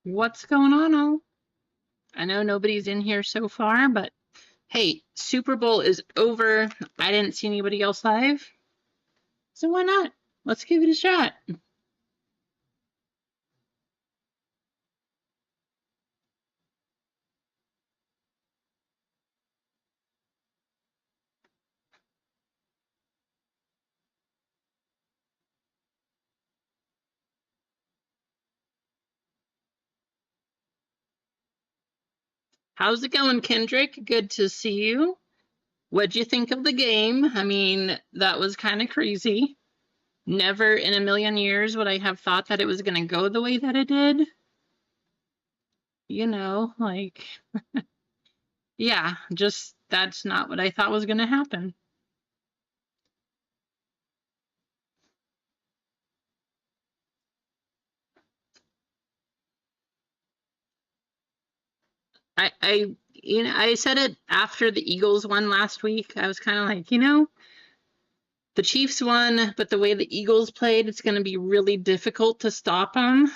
What's going on, all? I know nobody's in here so far, but hey, Super Bowl is over. I didn't see anybody else live, so why not? Let's give it a shot. How's it going, Kendrick? Good to see you. What'd you think of the game? I mean, that was kind of crazy. Never in a million years would I have thought that it was going to go the way that it did. You know, like, yeah, just that's not what I thought was going to happen. I said it after the Eagles won last week. I was kind of like, the Chiefs won, but the way the Eagles played, it's going to be really difficult to stop them.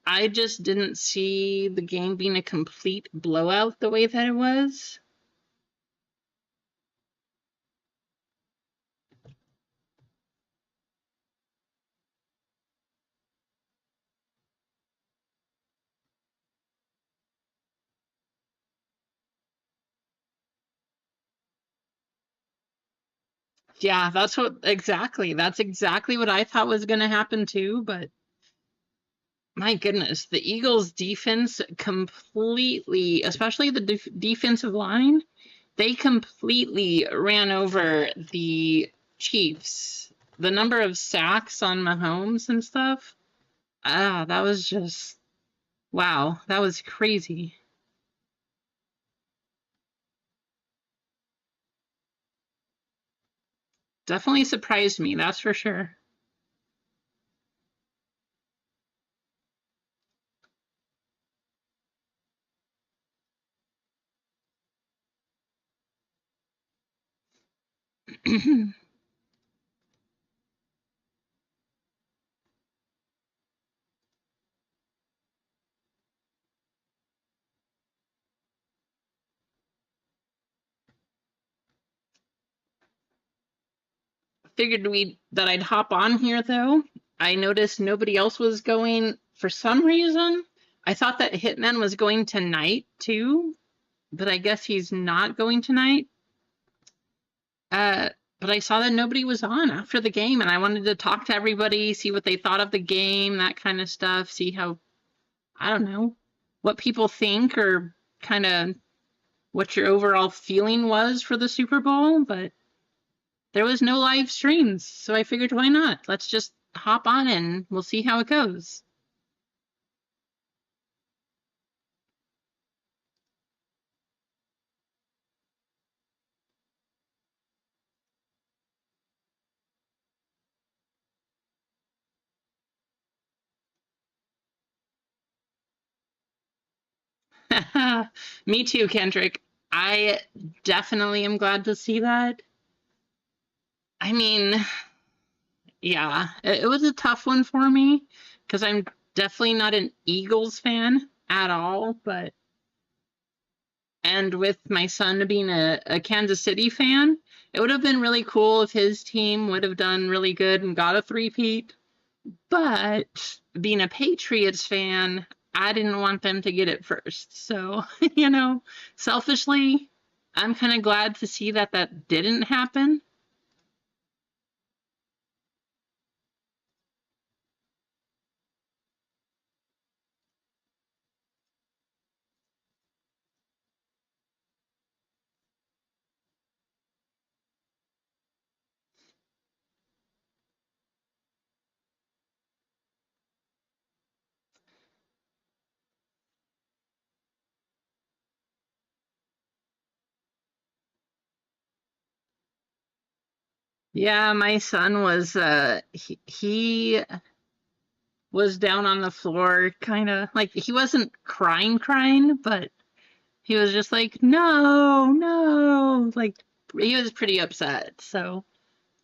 I just didn't see the game being a complete blowout the way that it was. Yeah, that's exactly what I thought was going to happen too, but my goodness, the Eagles defense completely, especially the defensive line, they completely ran over the Chiefs. The number of sacks on Mahomes and stuff, that was just, wow, that was crazy. Definitely surprised me, that's for sure. Figured that I'd hop on here though. I noticed nobody else was going for some reason. I thought that Hitman was going tonight too, but I guess he's not going tonight. Uh, but I saw that nobody was on after the game, and I wanted to talk to everybody, see what they thought of the game, that kind of stuff, see how, I don't know, what people think or kind of what your overall feeling was for the Super Bowl. But there was no live streams, so I figured why not? Let's just hop on and we'll see how it goes. Me too, Kendrick. I definitely am glad to see that. I mean, yeah, it was a tough one for me because I'm definitely not an Eagles fan at all, but and with my son being a Kansas City fan, it would have been really cool if his team would have done really good and got a three-peat. But being a Patriots fan, I didn't want them to get it first. So, selfishly, I'm kind of glad to see that that didn't happen. Yeah, my son was he was down on the floor, kind of like he wasn't crying, but he was just like, no, no, like he was pretty upset. So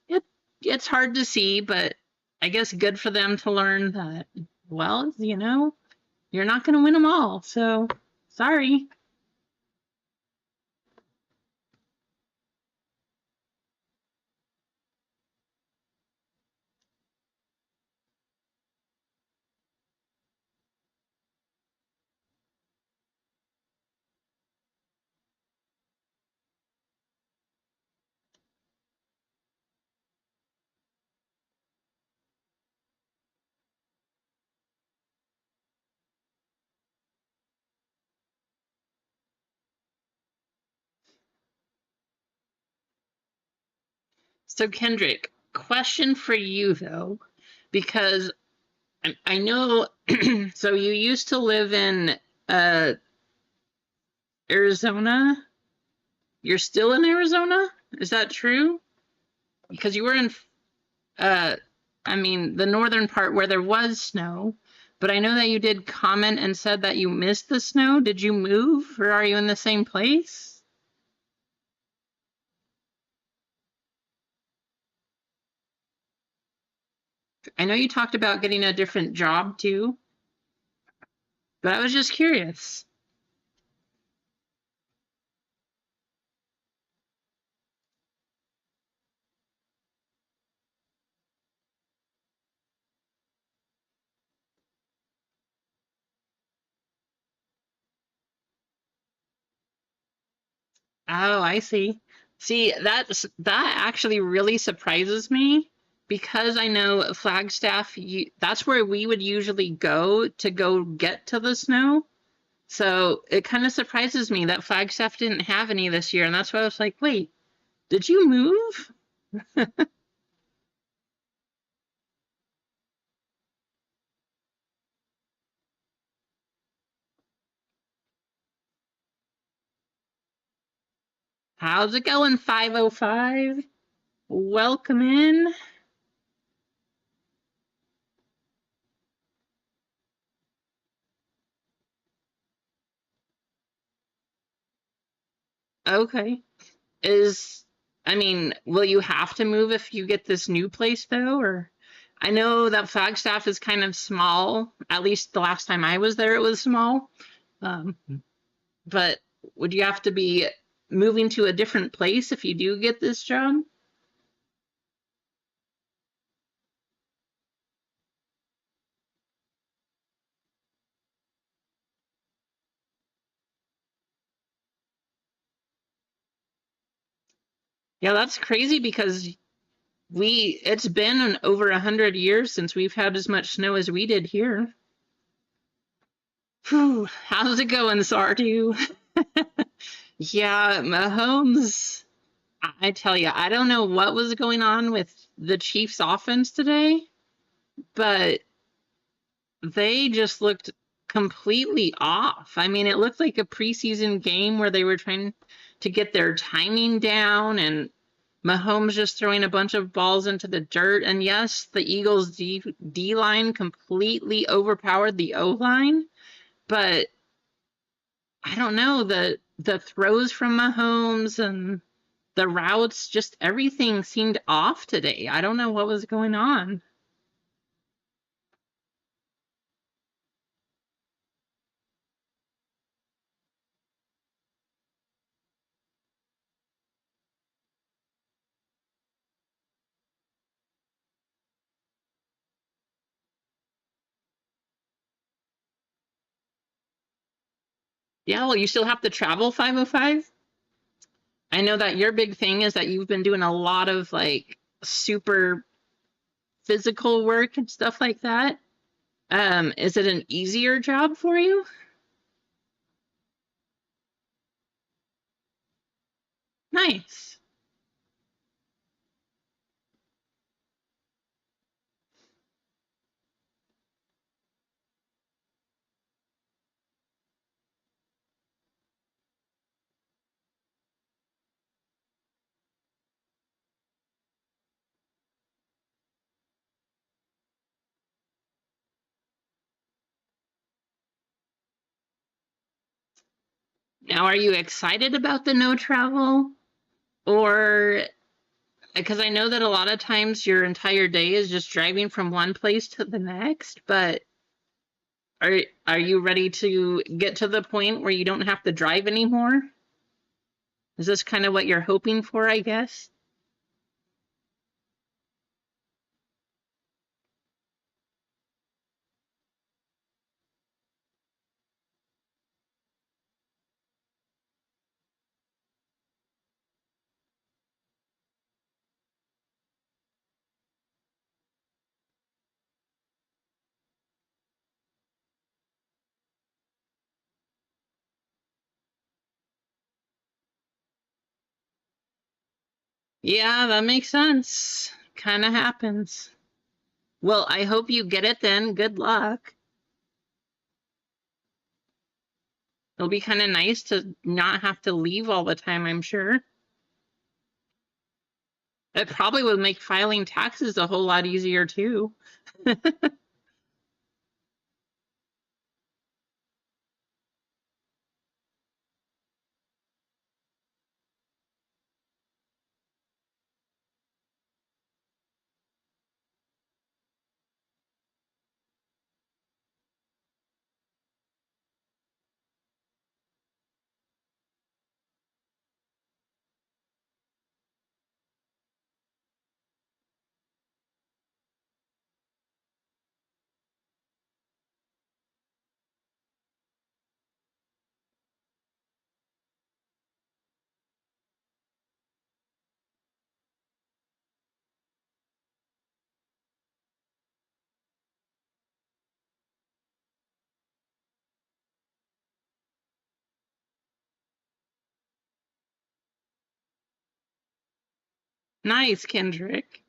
it it's hard to see, but I guess good for them to learn that, well, You're not going to win them all. So, sorry. So, Kendrick, question for you though, because I know, so you used to live in uh, Arizona. You're still in Arizona? Is that true? Because you were in, uh, I mean, the northern part where there was snow, but I know that you did comment and said that you missed the snow. Did you move or are you in the same place? I know you talked about getting a different job too, but I was just curious. Oh, I see. See, that actually really surprises me because I know Flagstaff, that's where we would usually go get to the snow. So it kind of surprises me that Flagstaff didn't have any this year, and that's why I was like, wait, did you move? How's it going, 505? Welcome in. Okay. Is I mean, will you have to move if you get this new place though, or I know that Flagstaff is kind of small. At least the last time I was there, it was small. Um, but would you have to be moving to a different place if you do get this job? Yeah, that's crazy because it's been over 100 years since we've had as much snow as we did here. Whew, how's it going, Sardu? Yeah, Mahomes. I tell you, I don't know what was going on with the Chiefs' offense today, but they just looked completely off. I mean, it looked like a preseason game where they were trying to get their timing down and Mahomes just throwing a bunch of balls into the dirt. And yes, the Eagles' D line completely overpowered the O line, but I don't know, the throws from Mahomes and the routes, just everything seemed off today. I don't know what was going on. Yeah, well, you still have to travel 505. I know that your big thing is that you've been doing a lot of like super physical work and stuff like that. Is it an easier job for you? Nice. Now, are you excited about the no travel? Or because I know that a lot of times your entire day is just driving from one place to the next, but Are you ready to get to the point where you don't have to drive anymore? Is this kind of what you're hoping for, I guess? Yeah, that makes sense. Kind of happens. Well, I hope you get it then. Good luck. It'll be kind of nice to not have to leave all the time, I'm sure. It probably would make filing taxes a whole lot easier too. Nice, Kendrick.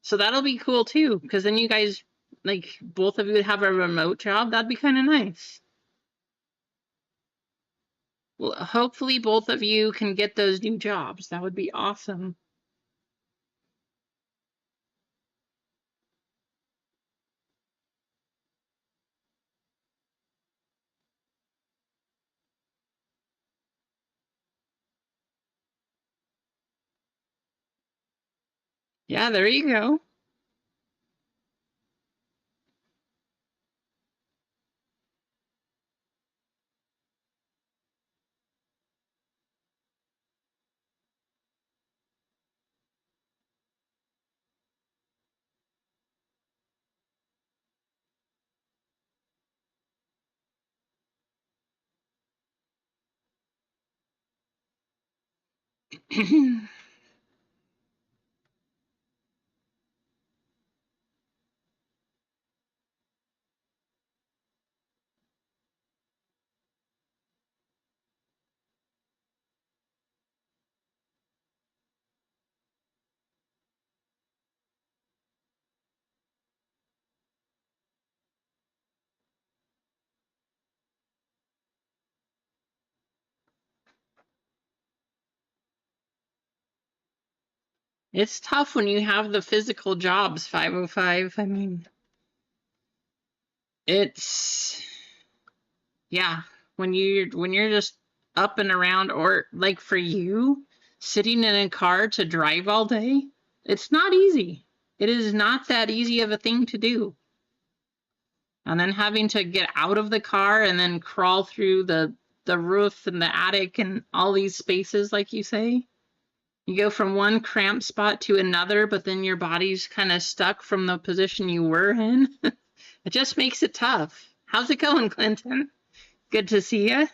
So that'll be cool too, because then you guys, like, both of you would have a remote job. That'd be kind of nice. Well, hopefully both of you can get those new jobs. That would be awesome. Yeah, there you go. It's tough when you have the physical jobs, 505. I mean, it's yeah, when you're just up and around, or like for you, sitting in a car to drive all day, it's not easy. It is not that easy of a thing to do. And then having to get out of the car and then crawl through the roof and the attic and all these spaces, like you say. You go from one cramped spot to another, but then your body's kind of stuck from the position you were in. It just makes it tough. How's it going, Clinton? Good to see you.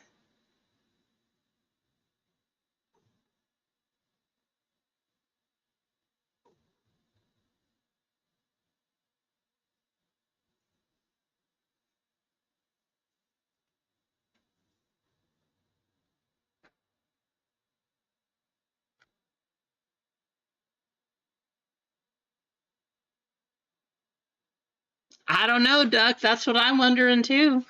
I don't know, Duck. That's what I'm wondering too.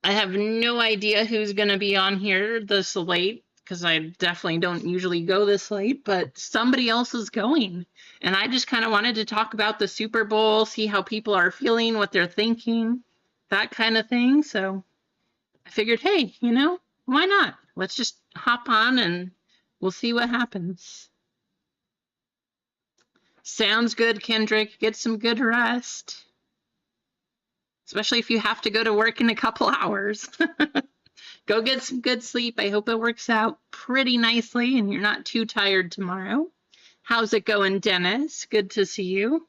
I have no idea who's going to be on here this late because I definitely don't usually go this late, but somebody else is going. And I just kind of wanted to talk about the Super Bowl, see how people are feeling, what they're thinking, that kind of thing. So I figured, hey, why not? Let's just hop on and we'll see what happens. Sounds good, Kendrick. Get some good rest. especially if you have to go to work in a couple hours. Go get some good sleep. I hope it works out pretty nicely and you're not too tired tomorrow. How's it going, Dennis? Good to see you.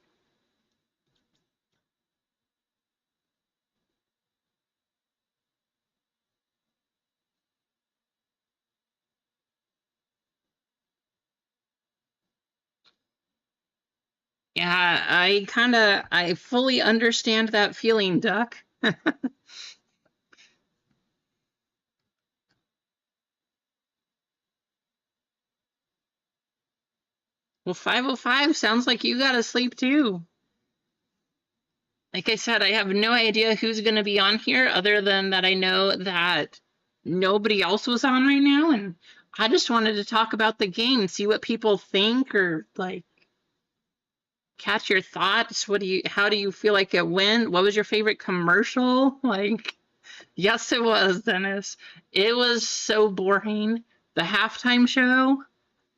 Yeah, I fully understand that feeling, Duck. Well, 5:05 sounds like you gotta sleep too. Like I said, I have no idea who's gonna be on here other than that I know that nobody else was on right now, and I just wanted to talk about the game, see what people think, or like catch your thoughts. How do you feel like it went? What was your favorite commercial? Like, yes, it was, Dennis. It was so boring. The halftime show,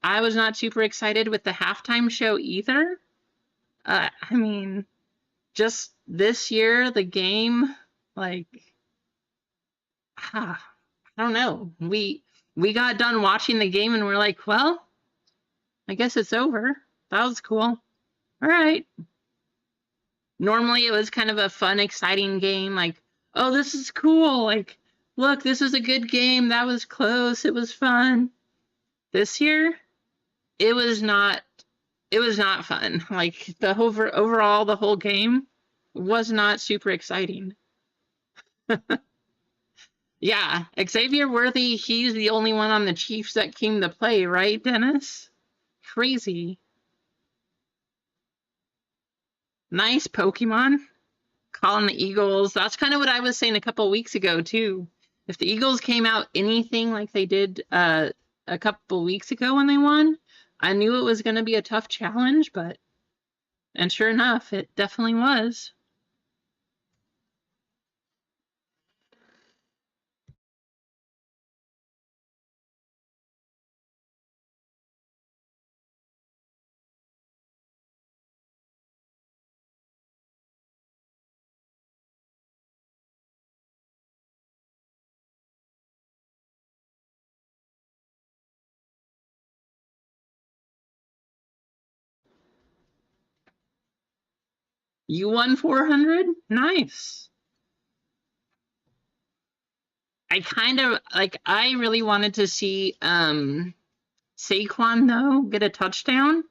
I was not super excited with the halftime show either. I mean, just this year, the game, like, I don't know. We got done watching the game and we're like, well, I guess it's over. That was cool. All right. Normally it was kind of a fun, exciting game, like, oh, this is cool. Like, look, this was a good game. That was close. It was fun. This year, it was not it was not fun. Like overall the whole game was not super exciting. Yeah, Xavier Worthy, he's the only one on the Chiefs that came to play, right, Dennis? Crazy. Nice Pokemon. Calling the Eagles. That's kind of what I was saying a couple weeks ago too. If the Eagles came out anything like they did a couple weeks ago when they won, I knew it was going to be a tough challenge, and sure enough, it definitely was. You won 400? Nice. I really wanted to see Saquon though get a touchdown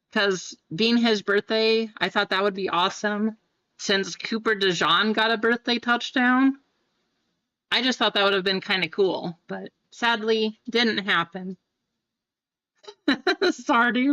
because being his birthday, I thought that would be awesome. Since Cooper DeJean got a birthday touchdown, I just thought that would have been kind of cool, but sadly didn't happen. Sorry.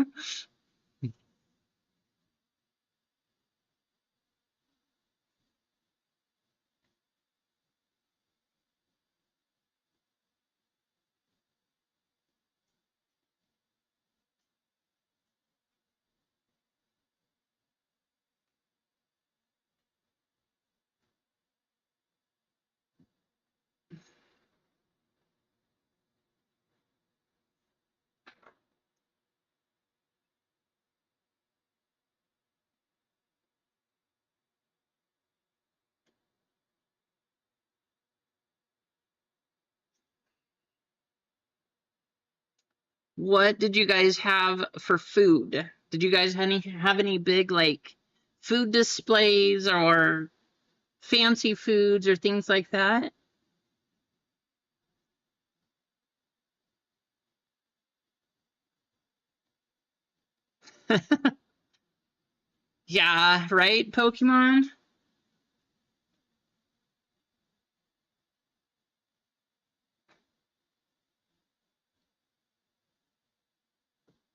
What did you guys have for food? Did you guys have any big like food displays or fancy foods or things like that? Yeah, right, Pokemon?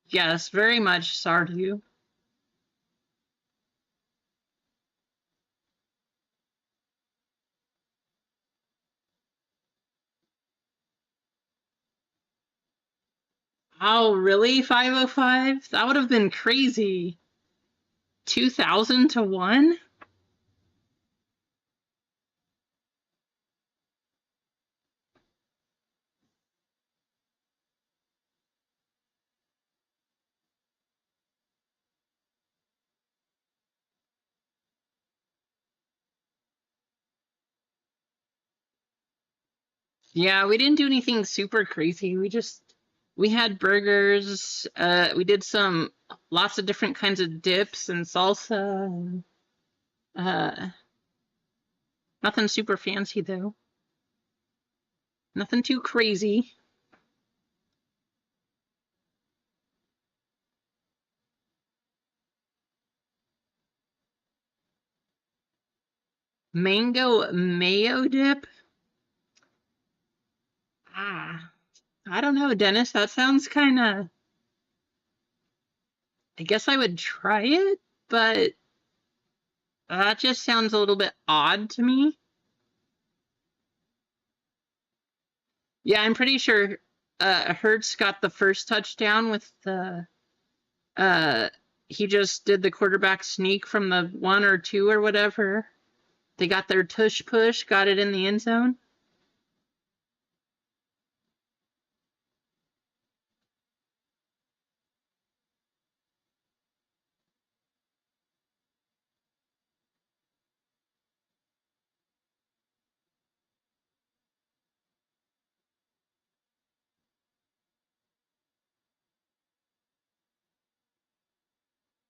Yes, very much Stardew. Oh, really? 505? That would have been crazy. 2000 to 1? Yeah, we didn't do anything super crazy. We had burgers. We did some lots of different kinds of dips and salsa. And, nothing super fancy though. Nothing too crazy. Mango mayo dip. Ah, I don't know, Dennis. That sounds kind of. I guess I would try it, but that just sounds a little bit odd to me. Yeah, I'm pretty sure Hertz got the first touchdown with the uh he just did the quarterback sneak from the 1 or 2 or whatever. They got their tush push, got it in the end zone.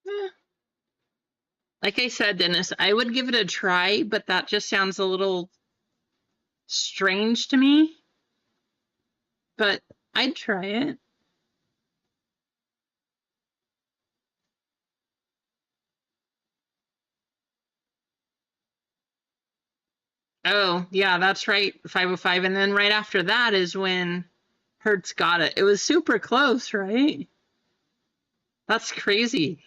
Eh, like I said, Dennis, I would give it a try, but that just sounds a little strange to me. But I'd try it. Oh, yeah, that's right. 505. And then right after that is when Hertz got it. It was super close, right? That's crazy.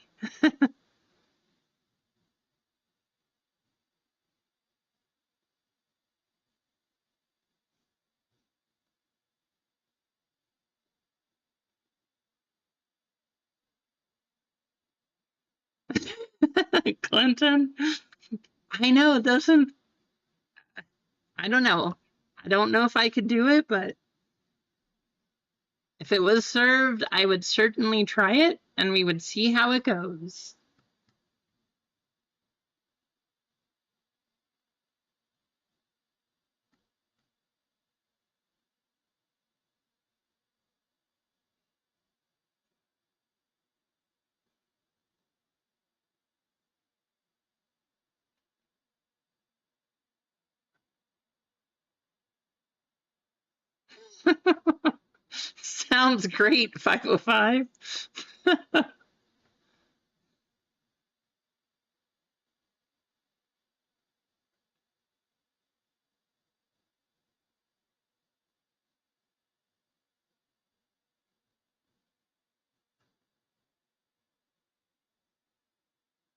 Clinton. I know, doesn't, I don't know. I don't know if I could do it, but if it was served, I would certainly try it and we would see how it goes. Sounds great, 505.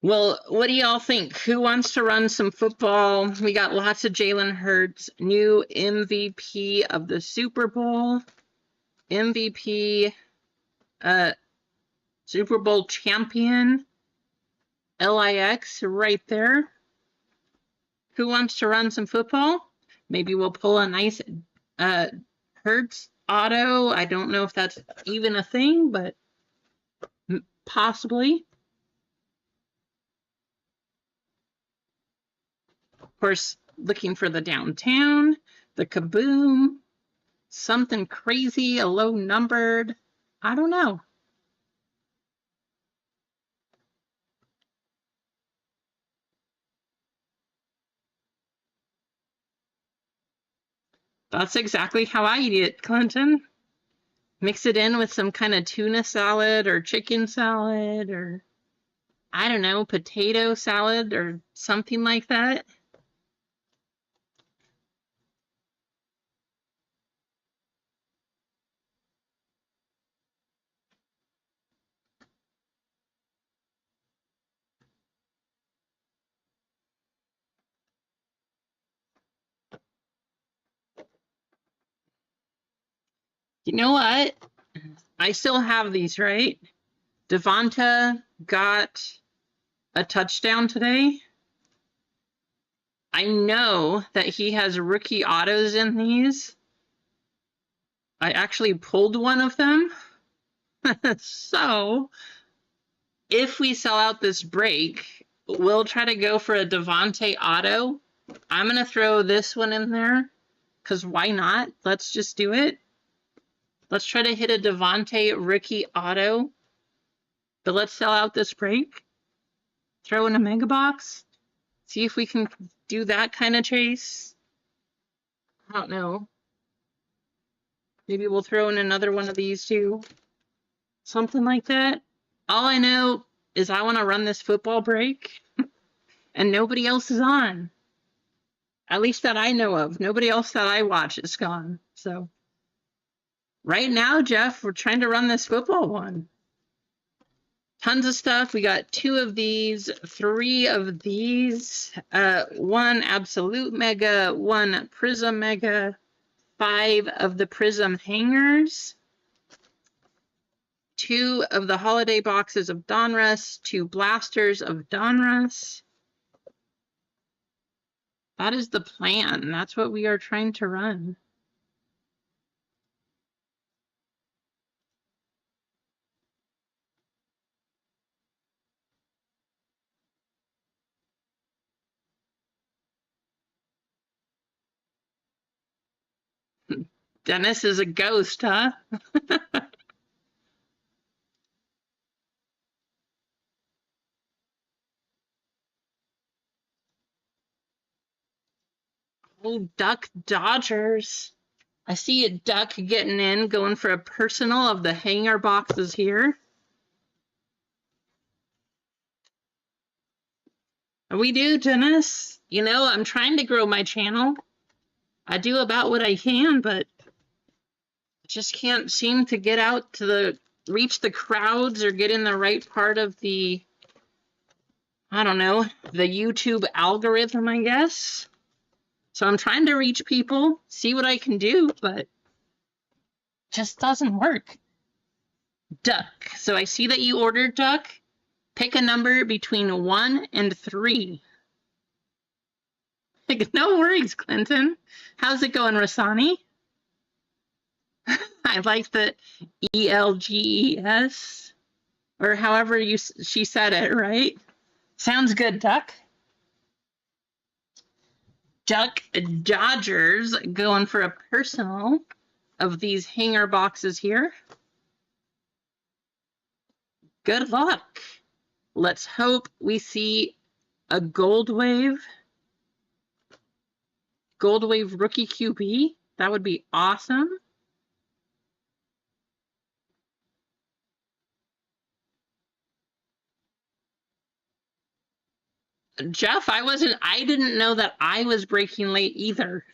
Well, what do y'all think? Who wants to run some football? We got lots of Jalen Hurts, new MVP of the Super Bowl, MVP, uh, Super Bowl champion, LIX right there. Who wants to run some football? Maybe we'll pull a nice uh, Hertz auto. I don't know if that's even a thing, but possibly. Of course, looking for the downtown, the kaboom, something crazy, a low numbered. I don't know. That's exactly how I eat it, Clinton. Mix it in with some kind of tuna salad or chicken salad or I don't know, potato salad or something like that. You know what? I still have these, right? Devonta got a touchdown today. I know that he has rookie autos in these. I actually pulled one of them. So if we sell out this break, we'll try to go for a Devontae auto. I'm going to throw this one in there. because why not? Let's just do it. Let's try to hit a Devontae rookie auto. But let's sell out this break. Throw in a mega box. See if we can do that kind of chase. I don't know. Maybe we'll throw in another one of these too. Something like that. All I know is I want to run this football break and nobody else is on. At least that I know of. Nobody else that I watch is gone. So right now, Jeff, we're trying to run this football one. Tons of stuff. We got 2 of these, 3 of these, 1 absolute mega, 1 prism mega, 5 of the prism hangers, 2 of the holiday boxes of Donruss, 2 blasters of Donruss. That is the plan. That's what we are trying to run. Dennis is a ghost, huh? Oh, Duck Dodgers. I see a Duck getting in, going for a personal of the hanger boxes here. We do, Dennis. You know, I'm trying to grow my channel. I do about what I can, but just can't seem to get out to reach the crowds or get in the right part of the, I don't know, the YouTube algorithm, I guess. So I'm trying to reach people, see what I can do, but just doesn't work. Duck. So I see that you ordered Duck. Pick a number between 1 and 3. No worries, Clinton. How's it going, Rasani? I like the ELGES, or however she said it, right? Sounds good, Duck. Duck Dodgers going for a personal of these hanger boxes here. Good luck. Let's hope we see a Gold Wave rookie QB. That would be awesome. Jeff, I didn't know that I was breaking late either.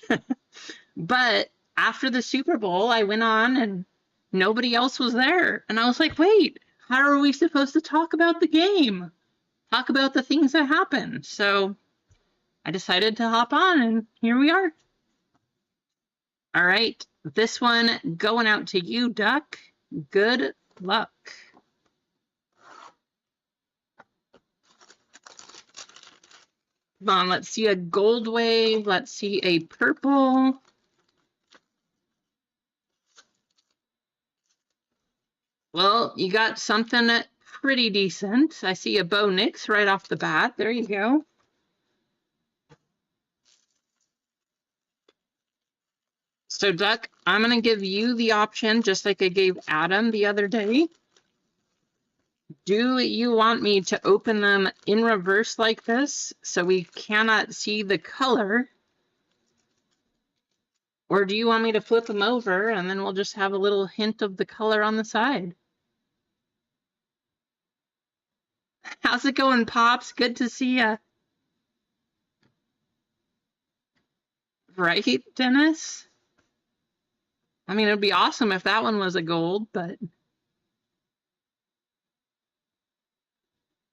But after the Super Bowl, I went on and nobody else was there. And I was like, wait, how are we supposed to talk about the game? Talk about the things that happen. So I decided to hop on and here we are. All right, this one going out to you, Duck. Good luck. Come on, let's see a Gold Wave. Let's see a purple. Well, you got something pretty decent. I see a Bo Nix right off the bat. There you go. So, Duck, I'm going to give you the option, just like I gave Adam the other day. Do you want me to open them in reverse like this so we cannot see the color? Or do you want me to flip them over and then we'll just have a little hint of the color on the side? How's it going, Pops? Good to see ya. Right, Dennis? I mean, it'd be awesome if that one was a gold, but...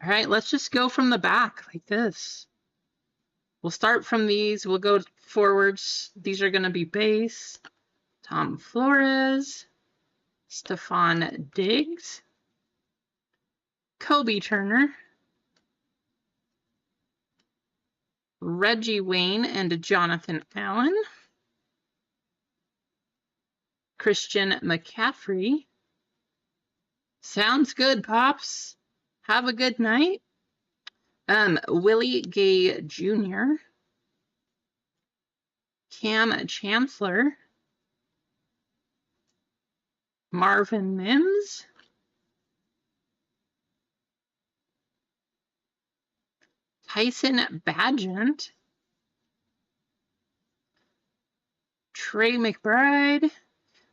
All right, let's just go from the back like this. We'll start from these. We'll go forwards. These are going to be base. Tom Flores, Stephon Diggs, Kobe Turner, Reggie Wayne and Jonathan Allen, Christian McCaffrey. Sounds good, Pops. Have a good night. Willie Gay Jr., Cam Chancellor, Marvin Mims, Tyson Bagent, Trey McBride.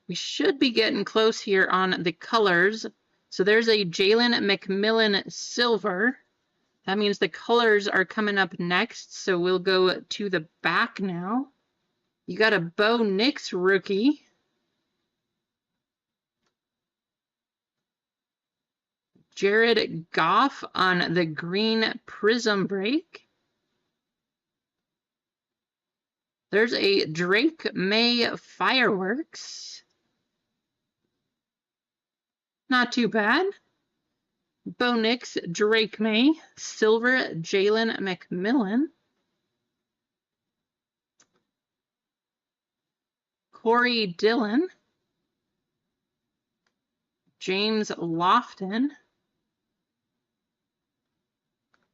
We should be getting close here on the colors. So there's a Jalen McMillan silver. That means the colors are coming up next. So we'll go to the back now. You got a Bo Nix rookie. Jared Goff on the green prism break. There's a Drake May fireworks. Not too bad. Bo Nix, Drake May, silver, Jalen McMillan. Corey Dillon. James Lofton.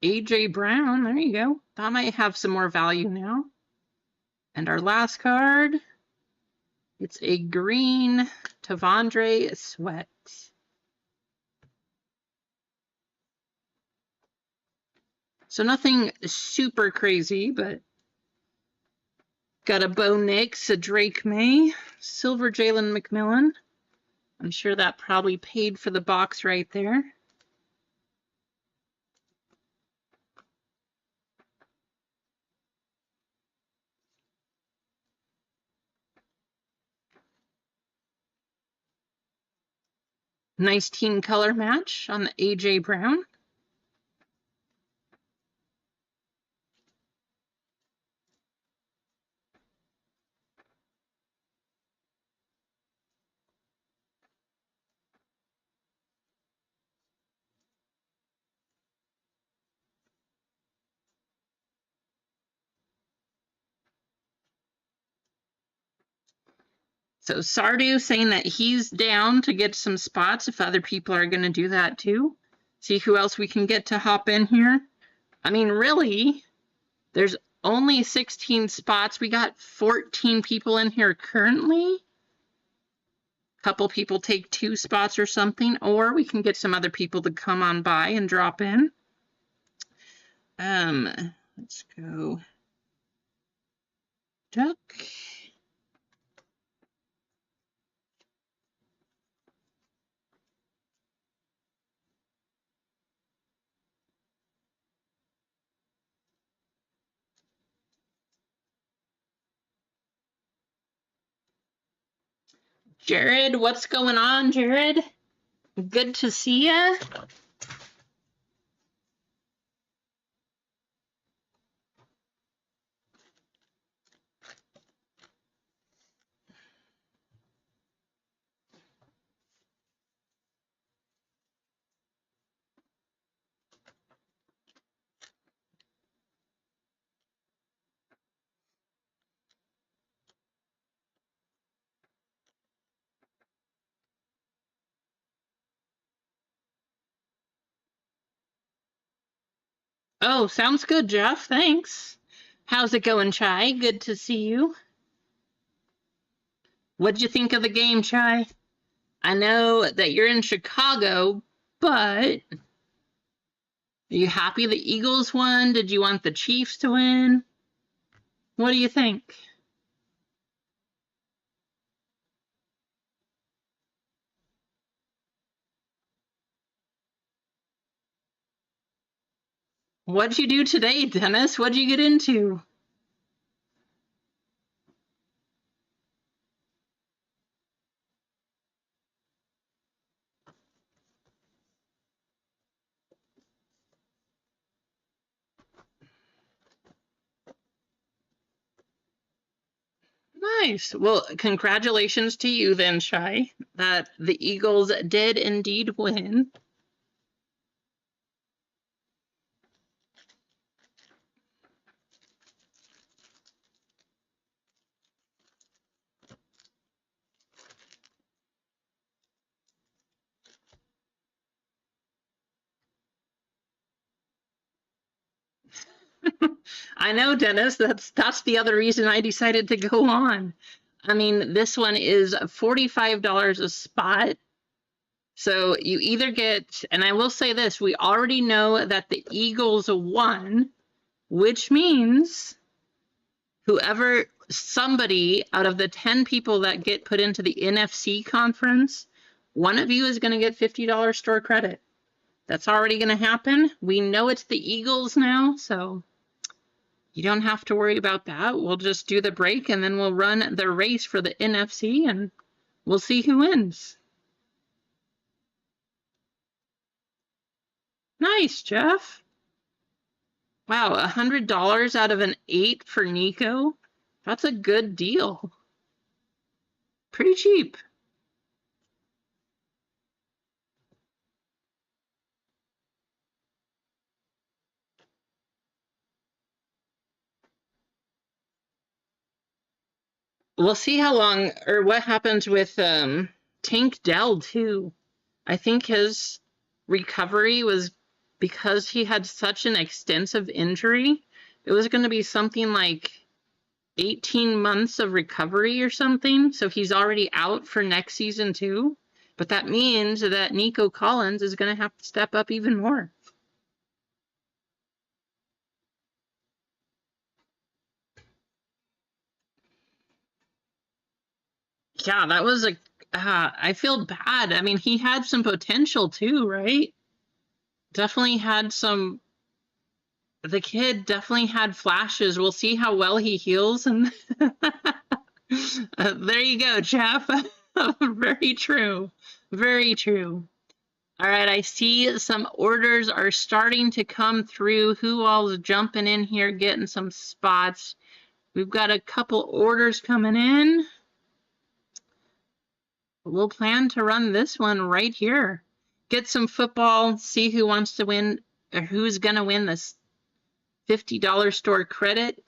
AJ Brown, there you go. That might have some more value now. And our last card, it's a green Tavondre Sweat. So nothing super crazy, but got a Bo Nix, a Drake May, silver Jalen McMillan. I'm sure that probably paid for the box right there. Nice team color match on the AJ Brown. So Sardu saying that he's down to get some spots if other people are going to do that too. See who else we can get to hop in here. I mean, really, there's only 16 spots. We got 14 people in here currently. A couple people take 2 spots or something, or we can get some other people to come on by and drop in. Let's go. Duck. Jared, what's going on, Jared? Good to see ya. Oh, sounds good, Jeff. Thanks. How's it going, Chai? Good to see you. What'd you think of the game, Chai? I know that you're in Chicago, but are you happy the Eagles won? Did you want the Chiefs to win? What do you think? What'd you do today, Dennis? What'd you get into? Nice. Well, congratulations to you then, Shai, that the Eagles did indeed win. I know, Dennis. That's the other reason I decided to go on. I mean, this one is $45 a spot. So you either get, and I will say this, we already know that the Eagles won, which means somebody out of the 10 people that get put into the NFC conference, one of you is going to get $50 store credit. That's already going to happen. We know it's the Eagles now, so you don't have to worry about that. We'll just do the break and then we'll run the race for the NFC and we'll see who wins. Nice, Jeff. Wow, $100 out of an 8 for Nico. That's a good deal. Pretty cheap. We'll see how long or what happens with Tank Dell too. I think his recovery was because he had such an extensive injury. It was going to be something like 18 months of recovery or something. So he's already out for next season too. But that means that Nico Collins is going to have to step up even more. Yeah, that was I feel bad. I mean, he had some potential too, right? Definitely had some, the kid definitely had flashes. We'll see how well he heals. And there you go, Jeff. Very true. Very true. All right, I see some orders are starting to come through. Who all's jumping in here, getting some spots? We've got a couple orders coming in. We'll plan to run this one right here. Get some football, see who wants to win, or who's going to win this $50 store credit.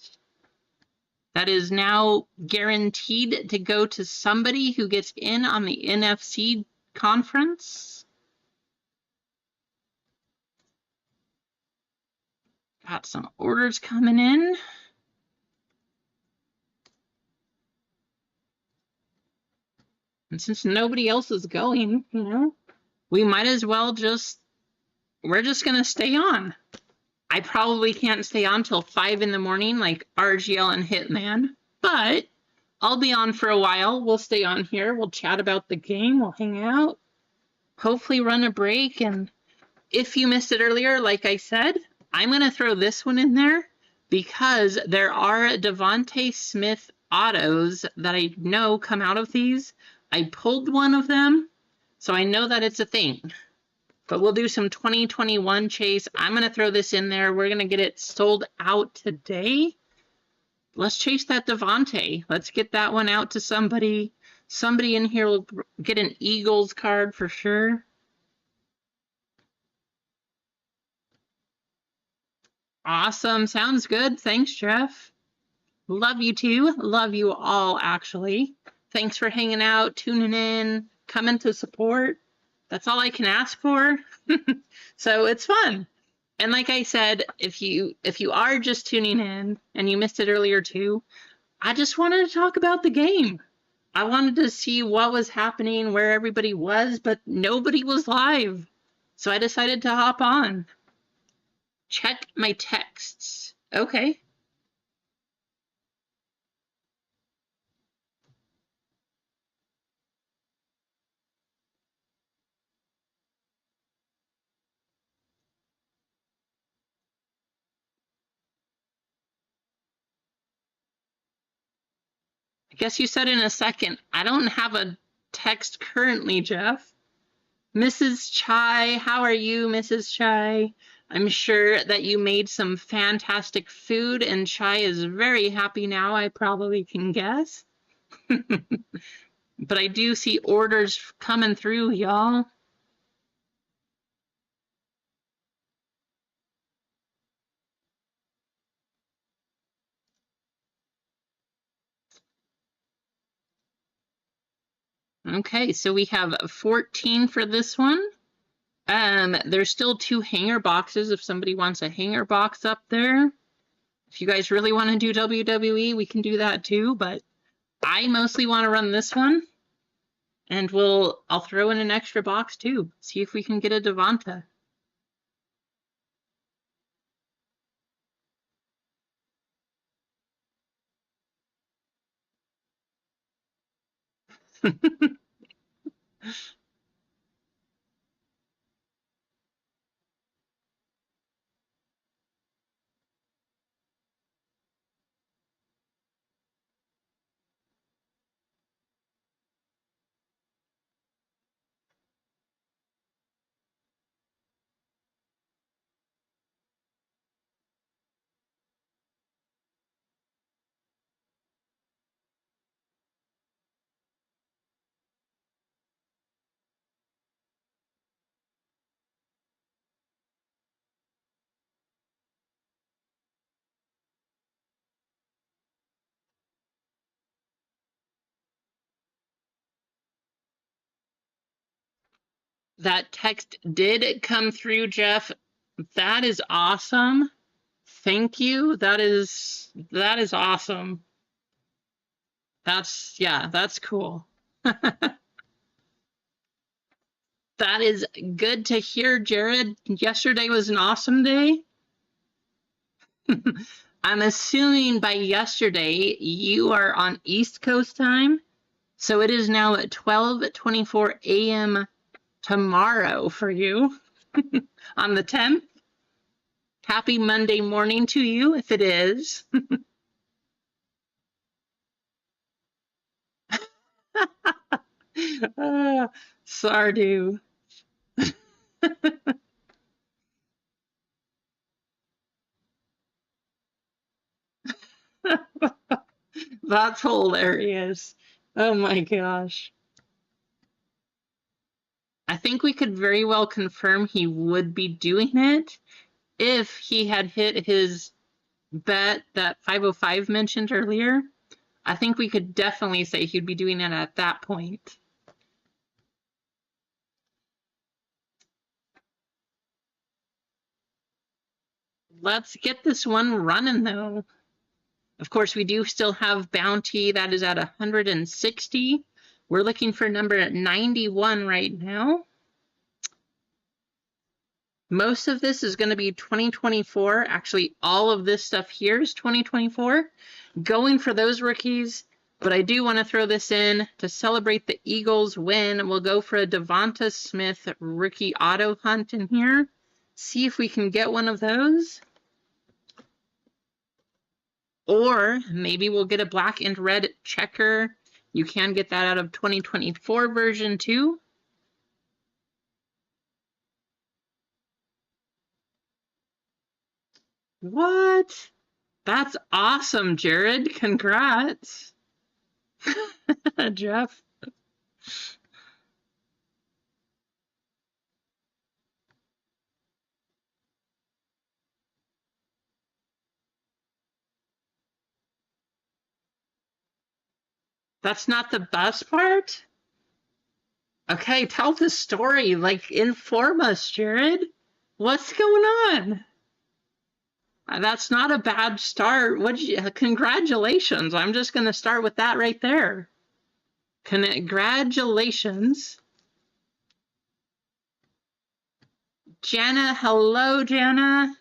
That is now guaranteed to go to somebody who gets in on the NFC conference. Got some orders coming in. And since nobody else is going, you know, we might as well we're just going to stay on. I probably can't stay on till 5 in the morning like RGL and Hitman, but I'll be on for a while. We'll stay on here. We'll chat about the game. We'll hang out, hopefully run a break. And if you missed it earlier, like I said, I'm going to throw this one in there because there are Devontae Smith autos that I know come out of these. I pulled one of them, so I know that it's a thing. But we'll do some 2021 chase. I'm going to throw this in there. We're going to get it sold out today. Let's chase that Devontae. Let's get that one out to somebody. Somebody in here will get an Eagles card for sure. Awesome. Sounds good. Thanks, Jeff. Love you too. Love you all, actually. Thanks for hanging out, tuning in, coming to support. That's all I can ask for. So it's fun. And like I said, if you are just tuning in and you missed it earlier too, I just wanted to talk about the game. I wanted to see what was happening, where everybody was, but nobody was live. So I decided to hop on. Check my texts. Okay. I guess you said in a second. I don't have a text currently, Jeff. Mrs. Chai, how are you, Mrs. Chai? I'm sure that you made some fantastic food, and Chai is very happy now, I probably can guess. But I do see orders coming through, y'all. Okay, so we have 14 for this one. There's still 2 hanger boxes if somebody wants a hanger box up there. If you guys really want to do WWE, we can do that too, but I mostly want to run this one. And I'll throw in an extra box too. See if we can get a Devonta. That text did come through, Jeff. That is awesome. Thank you. That is awesome. That's cool. That is good to hear, Jared. Yesterday was an awesome day. I'm assuming by yesterday you are on East Coast time. So it is now at 12:24 a.m. tomorrow for you on the 10th. Happy Monday morning to you if it is. Sardu. That's hilarious. Oh my gosh. I think we could very well confirm he would be doing it if he had hit his bet that 505 mentioned earlier. I think we could definitely say he'd be doing it at that point. Let's get this one running though. Of course, we do still have bounty. That is at 160. We're looking for number 91 right now. Most of this is going to be 2024. Actually, all of this stuff here is 2024. Going for those rookies, but I do want to throw this in to celebrate the Eagles win. We'll go for a Devonta Smith rookie auto hunt in here. See if we can get one of those. Or maybe we'll get a black and red checker. You can get that out of 2024 version too. What? That's awesome, Jared. Congrats. Jeff. That's not the best part? Okay, tell the story. Like, inform us, Jared. What's going on? That's not a bad start. Congratulations. I'm just going to start with that right there. Congratulations. Jana, hello, Jana.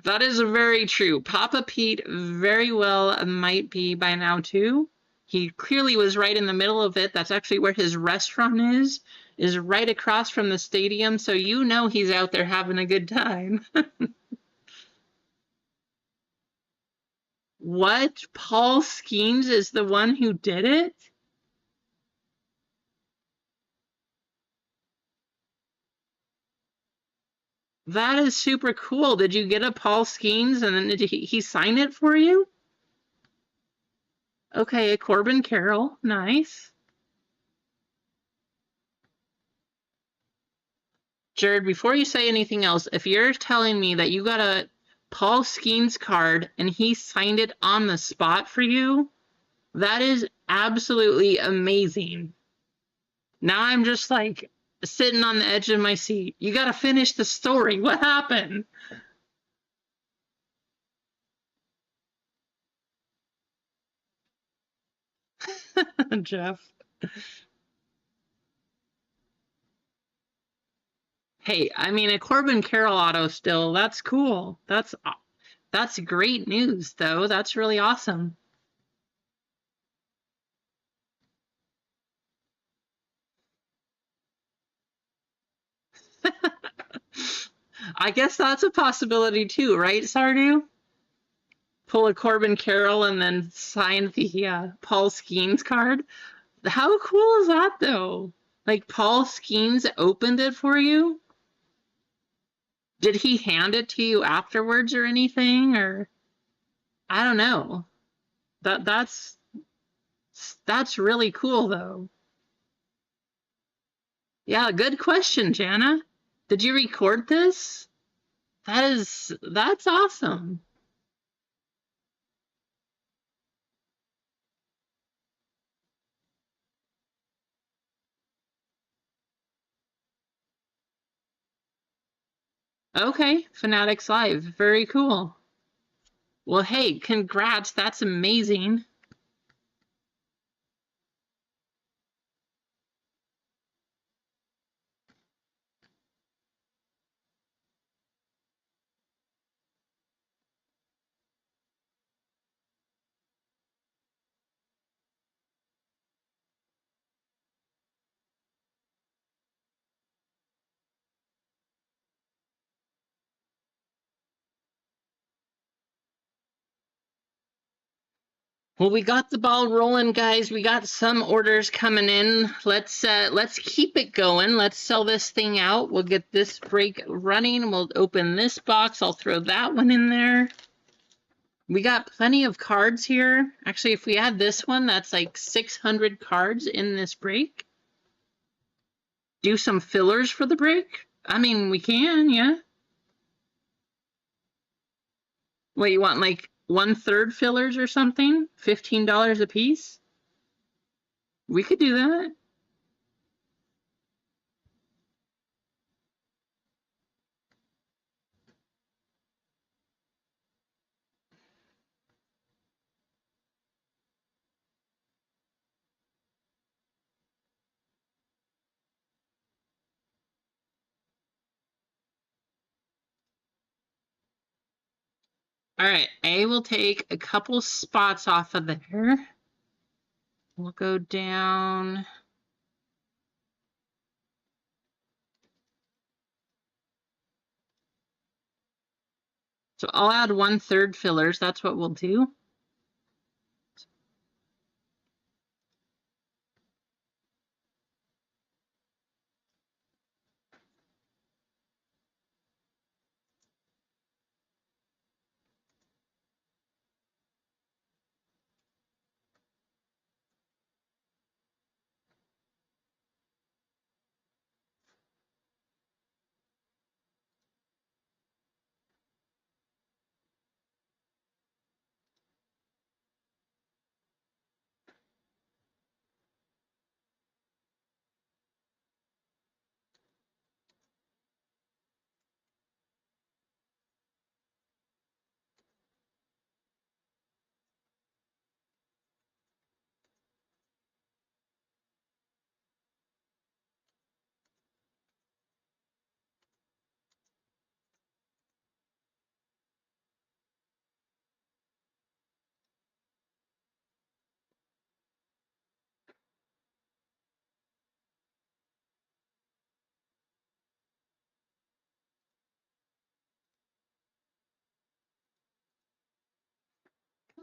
That is very true. Papa Pete very well might be by now too. He clearly was right in the middle of it. That's actually where his restaurant is right across from the stadium. So you know he's out there having a good time. What? Paul Skeens is the one who did it? That is super cool. Did you get a Paul Skeens and then did he sign it for you? Okay, a Corbin Carroll. Nice. Jared, before you say anything else, if you're telling me that you got a Paul Skeens card and he signed it on the spot for you, that is absolutely amazing. Now I'm just like, sitting on the edge of my seat. You got to finish the story. What happened? Jeff. Hey, I mean, a Corbin Carroll auto still. That's cool. That's great news, though. That's really awesome. I guess that's a possibility too, right, Sardu? Pull a Corbin Carroll and then sign the Paul Skeens card. How cool is that, though? Like, Paul Skeens opened it for you? Did he hand it to you afterwards or anything? Or I don't know. That's really cool, though. Yeah, good question, Jana. Did you record this? That's awesome. Okay, Fanatics Live. Very cool. Well, hey, congrats. That's amazing. Well, we got the ball rolling, guys. We got some orders coming in. Let's keep it going. Let's sell this thing out. We'll get this break running. We'll open this box. I'll throw that one in there. We got plenty of cards here. Actually, if we add this one, that's like 600 cards in this break. Do some fillers for the break? I mean, we can, yeah. What, you want like 1/3 fillers or something? $15 a piece? We could do that. All right, A will take a couple spots off of there. We'll go down. So I'll add 1/3 fillers. That's what we'll do.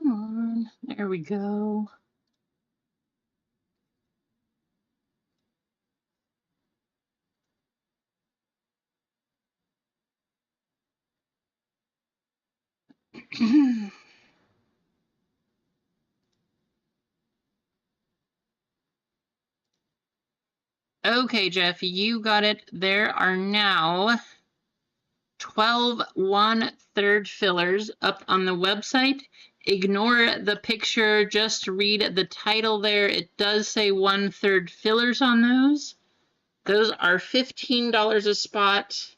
Come on, there we go. Okay, Jeff, you got it. There are now 12 1/3 fillers up on the website. Ignore the picture, just read the title there. It does say 1/3 fillers on those. Those are $15 a spot.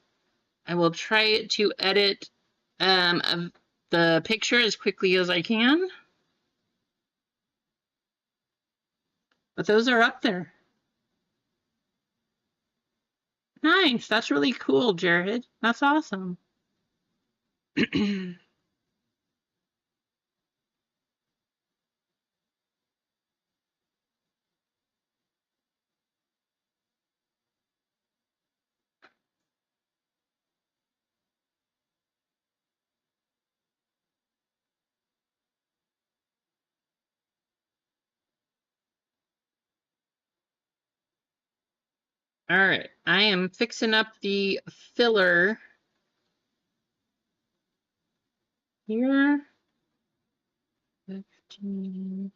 I will try to edit the picture as quickly as I can. But those are up there. Nice. That's really cool, Jared. That's awesome. All right, I am fixing up the filler here. 15.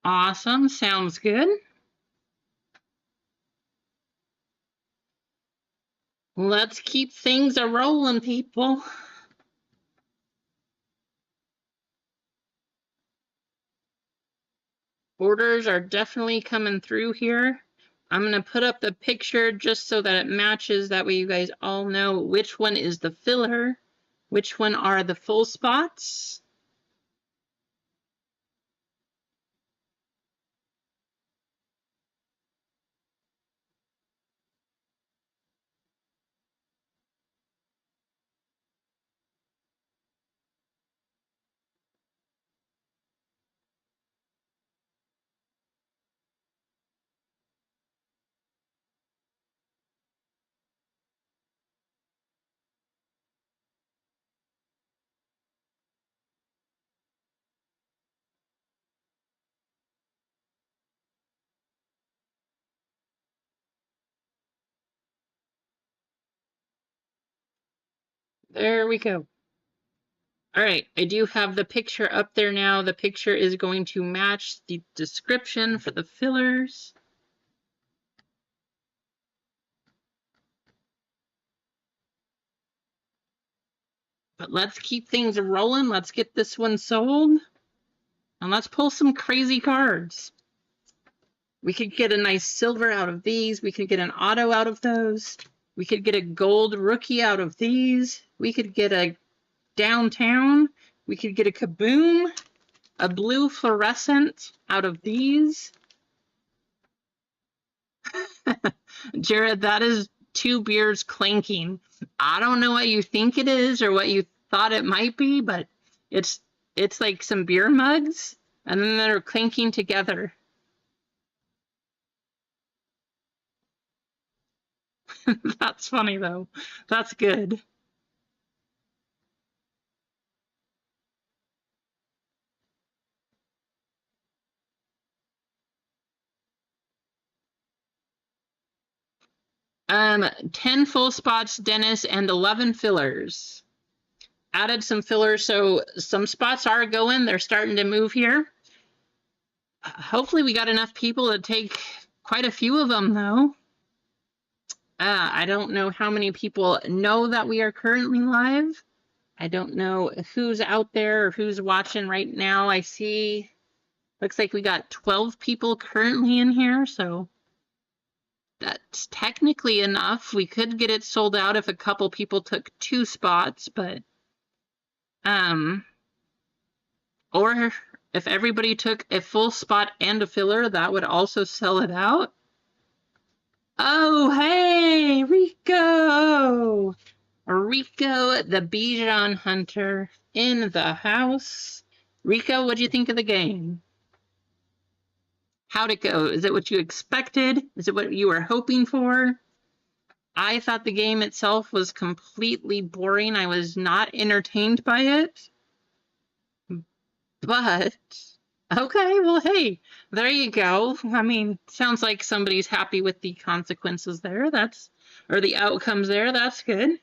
Awesome, sounds good. Let's keep things a rolling, people. Orders are definitely coming through here. I'm going to put up the picture just so that it matches. That way you guys all know which one is the filler, which one are the full spots. There we go. All right, I do have the picture up there now. The picture is going to match the description for the fillers. But let's keep things rolling. Let's get this one sold. And let's pull some crazy cards. We could get a nice silver out of these. We could get an auto out of those. We could get a gold rookie out of these. We could get a downtown. We could get a kaboom, a blue fluorescent out of these. Jared, that is two beers clanking. I don't know what you think it is or what you thought it might be, but it's like some beer mugs, and then they're clinking together. That's funny, though. That's good. Um, 10 full spots, Dennis, and 11 fillers. Added some fillers, so some spots are going. They're starting to move here. Hopefully we got enough people to take quite a few of them, though. I don't know how many people know that we are currently live. I don't know who's out there or who's watching right now. I see, looks like we got 12 people currently in here, so that's technically enough. We could get it sold out if a couple people took 2 spots, but or if everybody took a full spot and a filler, that would also sell it out. Oh, hey, Rico! Rico, the Bijan Hunter, in the house. Rico, what'd you think of the game? How'd it go? Is it what you expected? Is it what you were hoping for? I thought the game itself was completely boring. I was not entertained by it. But okay, well, hey, there you go. I mean, sounds like somebody's happy with the consequences there. Or the outcomes there. That's good.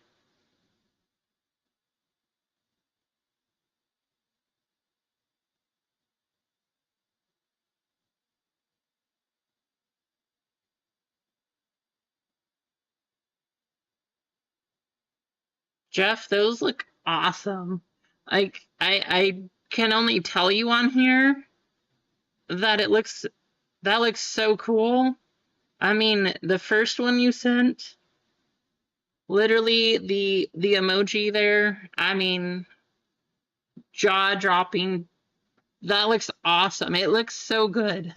Jeff, those look awesome. Like, I can only tell you on here that that looks so cool. I mean, the first one you sent, literally the emoji there, I mean, jaw dropping. That looks awesome. It looks so good.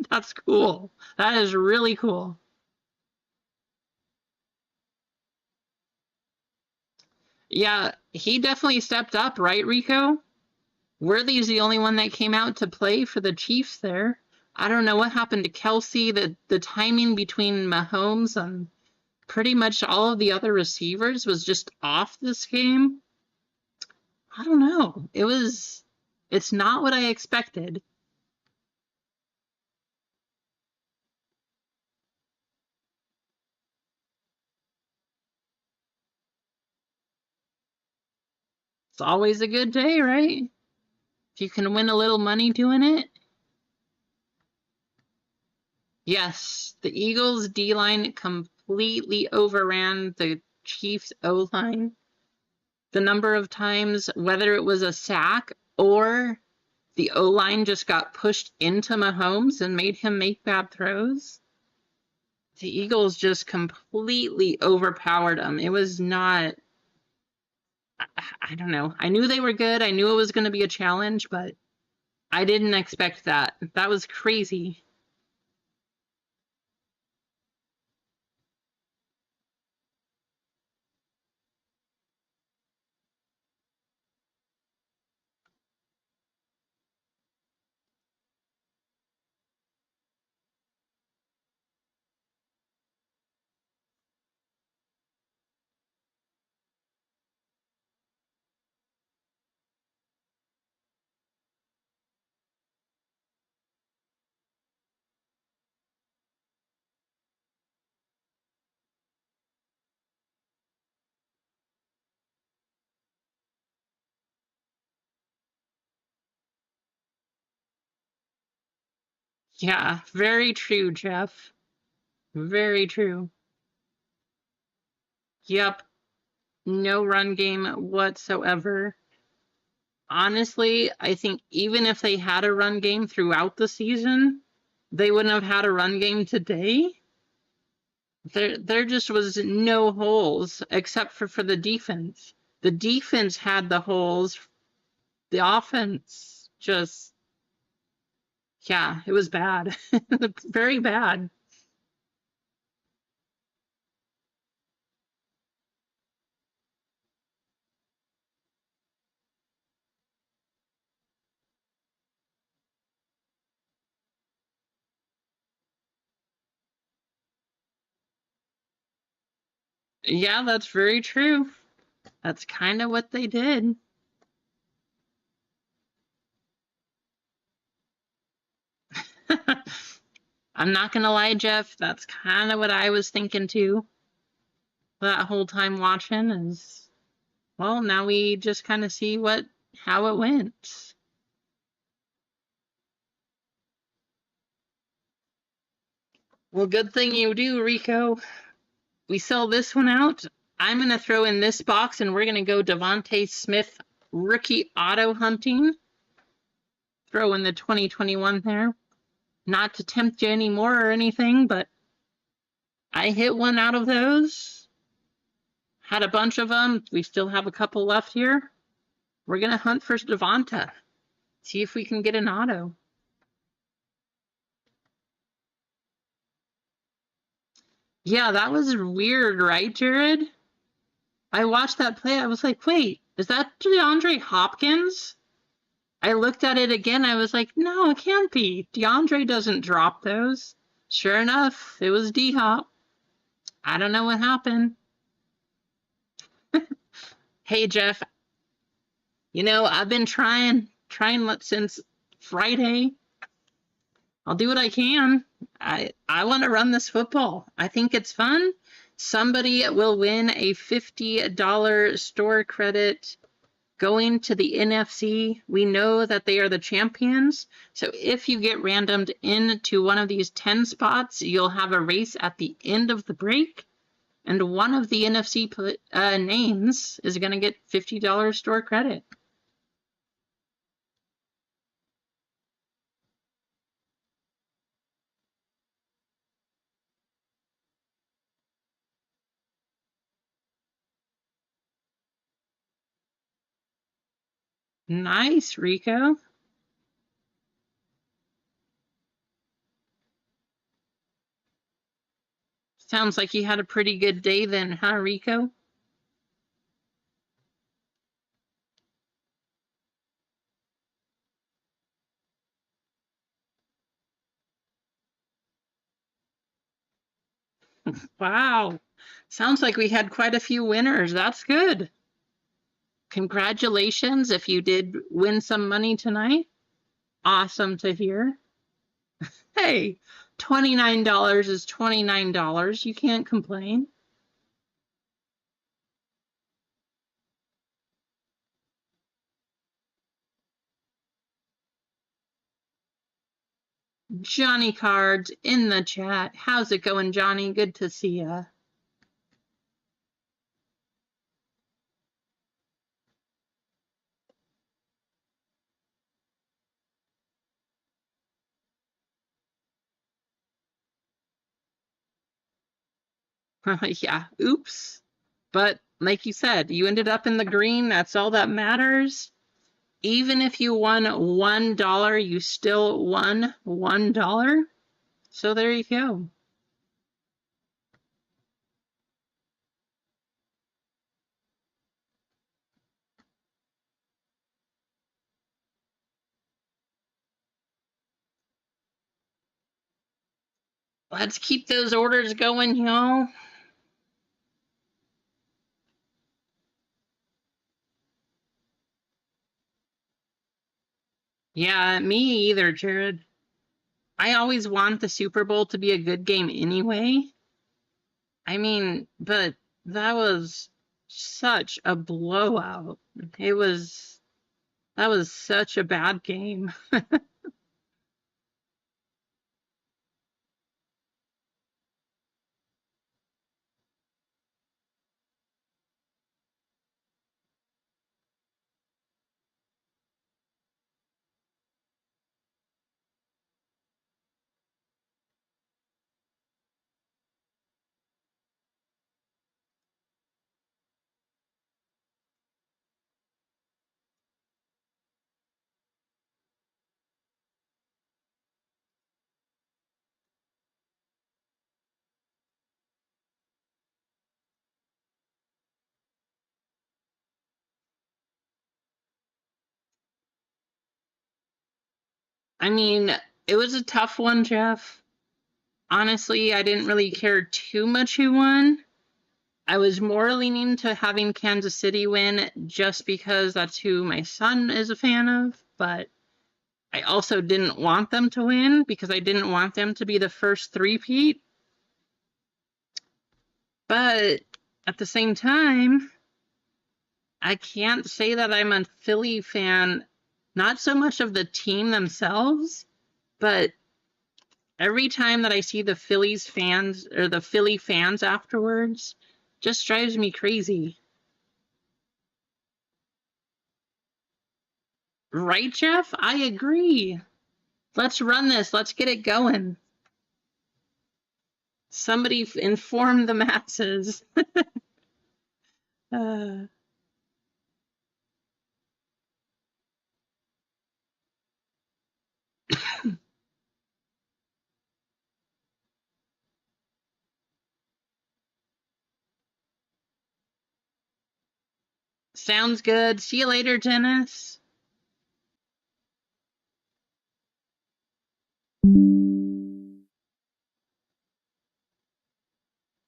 That's cool. That is really cool. Yeah, he definitely stepped up, right, Rico? Worthy's the only one that came out to play for the Chiefs there. I don't know what happened to Kelsey. The timing between Mahomes and pretty much all of the other receivers was just off this game. I don't know. It's not what I expected. It's always a good day, right? If you can win a little money doing it. Yes, the Eagles' D-line completely overran the Chiefs' O-line. The number of times, whether it was a sack or the O-line just got pushed into Mahomes and made him make bad throws. The Eagles just completely overpowered them. It was not, I don't know. I knew they were good. I knew it was going to be a challenge, but I didn't expect that. That was crazy. Yeah, very true, Jeff. Very true. Yep, no run game whatsoever. Honestly, I think even if they had a run game throughout the season, they wouldn't have had a run game today. There just was no holes except for the defense. The defense had the holes. The offense just, yeah, it was bad. Very bad. Yeah, that's very true. That's kind of what they did. I'm not gonna lie, Jeff, that's kind of what I was thinking too. That whole time watching is, well, now we just kind of see how it went. Well, good thing you do, Rico. We sell this one out. I'm gonna throw in this box, and we're gonna go Devontae Smith rookie auto hunting. Throw in the 2021 there. Not to tempt you anymore or anything, but I hit one out of those. Had a bunch of them. We still have a couple left here. We're gonna hunt for Devonta. See if we can get an auto. Yeah, that was weird, right, Jared? I watched that play. I was like, wait, is that DeAndre Hopkins? I looked at it again. I was like, no, it can't be. DeAndre doesn't drop those. Sure enough, it was D-Hop. I don't know what happened. Hey, Jeff, I've been trying since Friday. I'll do what I can. I want to run this football. I think it's fun. Somebody will win a $50 store credit going to the NFC. We know that they are the champions. So if you get randomed into one of these 10 spots, you'll have a race at the end of the break. And one of the NFC names is going to get $50 store credit. Nice, Rico. Sounds like you had a pretty good day then, huh, Rico? Wow. Sounds like we had quite a few winners. That's good. Congratulations if you did win some money tonight. Awesome to hear. Hey, $29 is $29. You can't complain. Johnny Cards in the chat. How's it going, Johnny? Good to see ya. Yeah, oops. But like you said, you ended up in the green. That's all that matters. Even if you won $1, you still won $1. So there you go. Let's keep those orders going, y'all. Yeah, me either, Jared. I always want the Super Bowl to be a good game anyway. I mean, but that was such a blowout. That was such a bad game. I mean, it was a tough one, Jeff. Honestly, I didn't really care too much who won. I was more leaning to having Kansas City win just because that's who my son is a fan of, but I also didn't want them to win because I didn't want them to be the first three-peat. But at the same time, I can't say that I'm a Philly fan, not so much of the team themselves, but every time that I see the Phillies fans or the Philly fans afterwards, just drives me crazy. Right, Jeff? I agree. Let's run this. Let's get it going. Somebody inform the masses. uh, Sounds good. See you later, Dennis.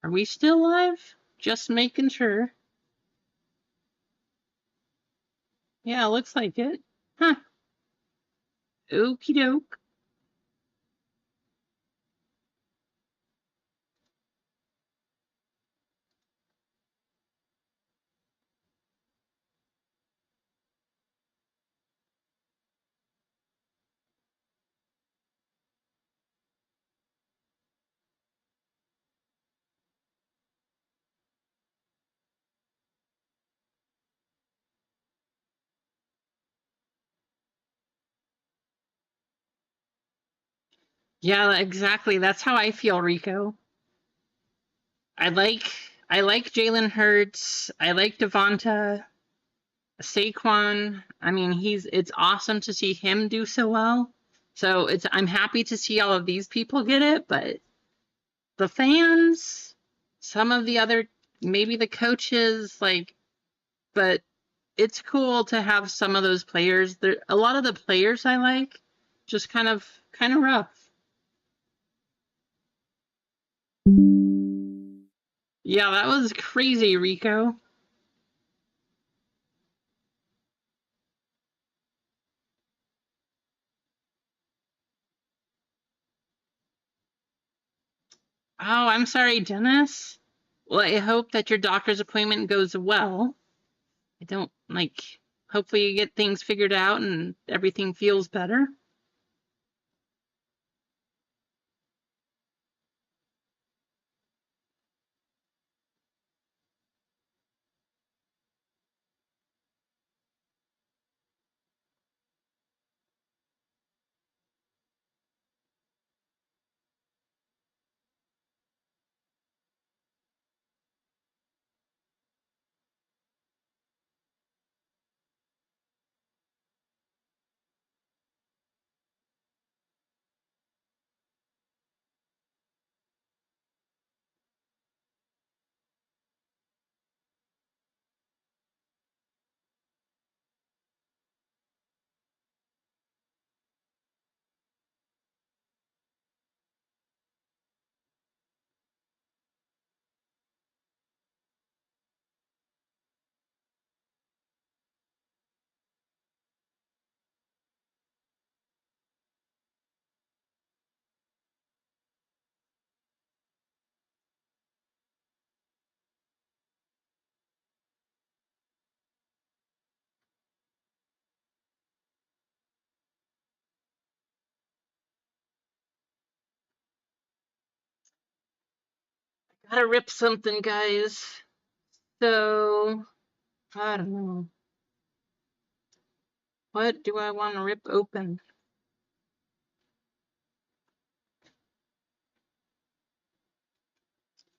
Are we still live? Just making sure. Yeah, looks like it. Huh. Okie doke. Yeah, exactly. That's how I feel, Rico. I like I like Jalen Hurts. I like Devonta. Saquon. I mean, it's awesome to see him do so well. So I'm happy to see all of these people get it, but the fans, some of the other, maybe the coaches, like, but it's cool to have some of those players. There, a lot of the players I like, just kind of rough. Yeah, that was crazy, Rico. Oh, I'm sorry, Dennis. Well, I hope that your doctor's appointment goes well. I don't like, hopefully you get things figured out and everything feels better. Gotta rip something, guys. So, I don't know. What do I want to rip open?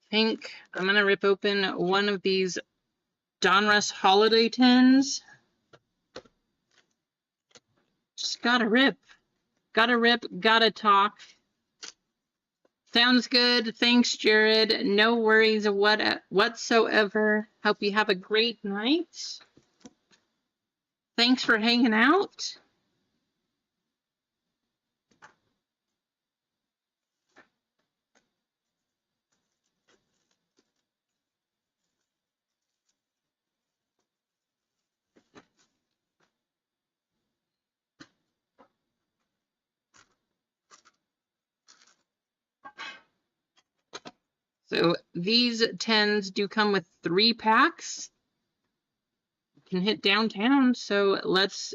I think I'm gonna rip open one of these Donruss holiday tins. Just gotta rip. Gotta rip, gotta talk. Sounds good. Thanks, Jared. No worries whatsoever. Hope you have a great night. Thanks for hanging out. So these tens do come with 3 packs. You can hit downtown, so let's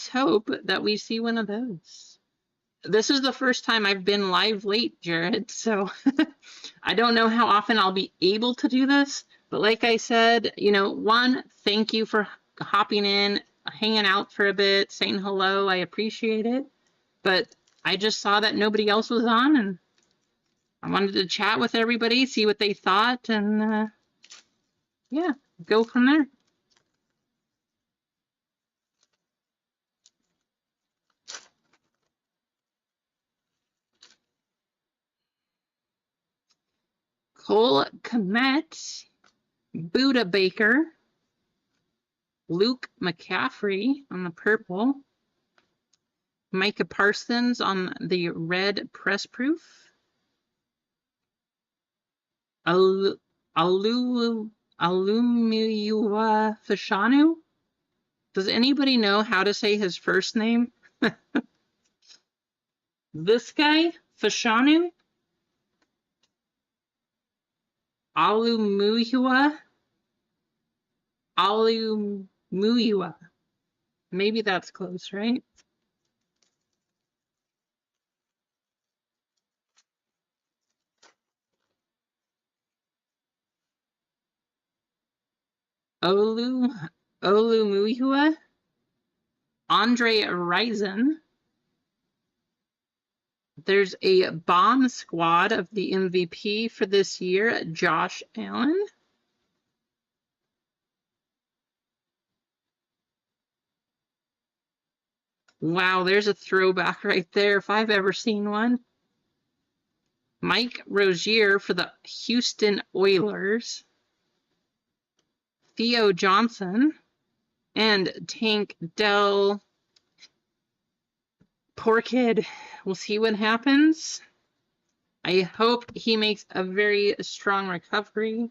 hope that we see one of those. This is the first time I've been live late, Jared, so I don't know how often I'll be able to do this, but like I said, you know, one, thank you for hopping in, hanging out for a bit, saying hello. I appreciate it. But I just saw that nobody else was on, and I wanted to chat with everybody, see what they thought, and yeah, go from there. Cole Kmet, Buda Baker, Luke McCaffrey on the purple, Micah Parsons on the red press proof, Alu Alumuyiwa Fashanu? Does anybody know how to say his first name? This guy? Fashanu? Alumuyiwa? Alumuyiwa. Maybe that's close, right? Olumuyiwa? Andre Rison. There's a bomb squad of the MVP for this year, Josh Allen. Wow, there's a throwback right there if I've ever seen one. Mike Rozier for the Houston Oilers. Theo Johnson and Tank Dell. Poor kid. We'll see what happens. I hope he makes a very strong recovery.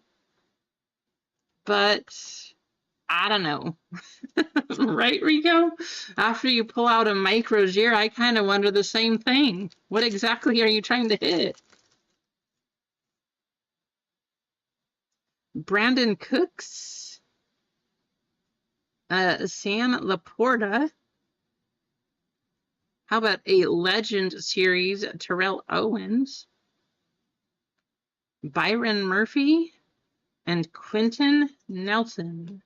But I don't know. Right, Rico? After you pull out a Mike Rozier, I kind of wonder the same thing. What exactly are you trying to hit? Brandon Cooks. Sam Laporta. How about a Legend Series, Terrell Owens? Byron Murphy and Quentin Nelson.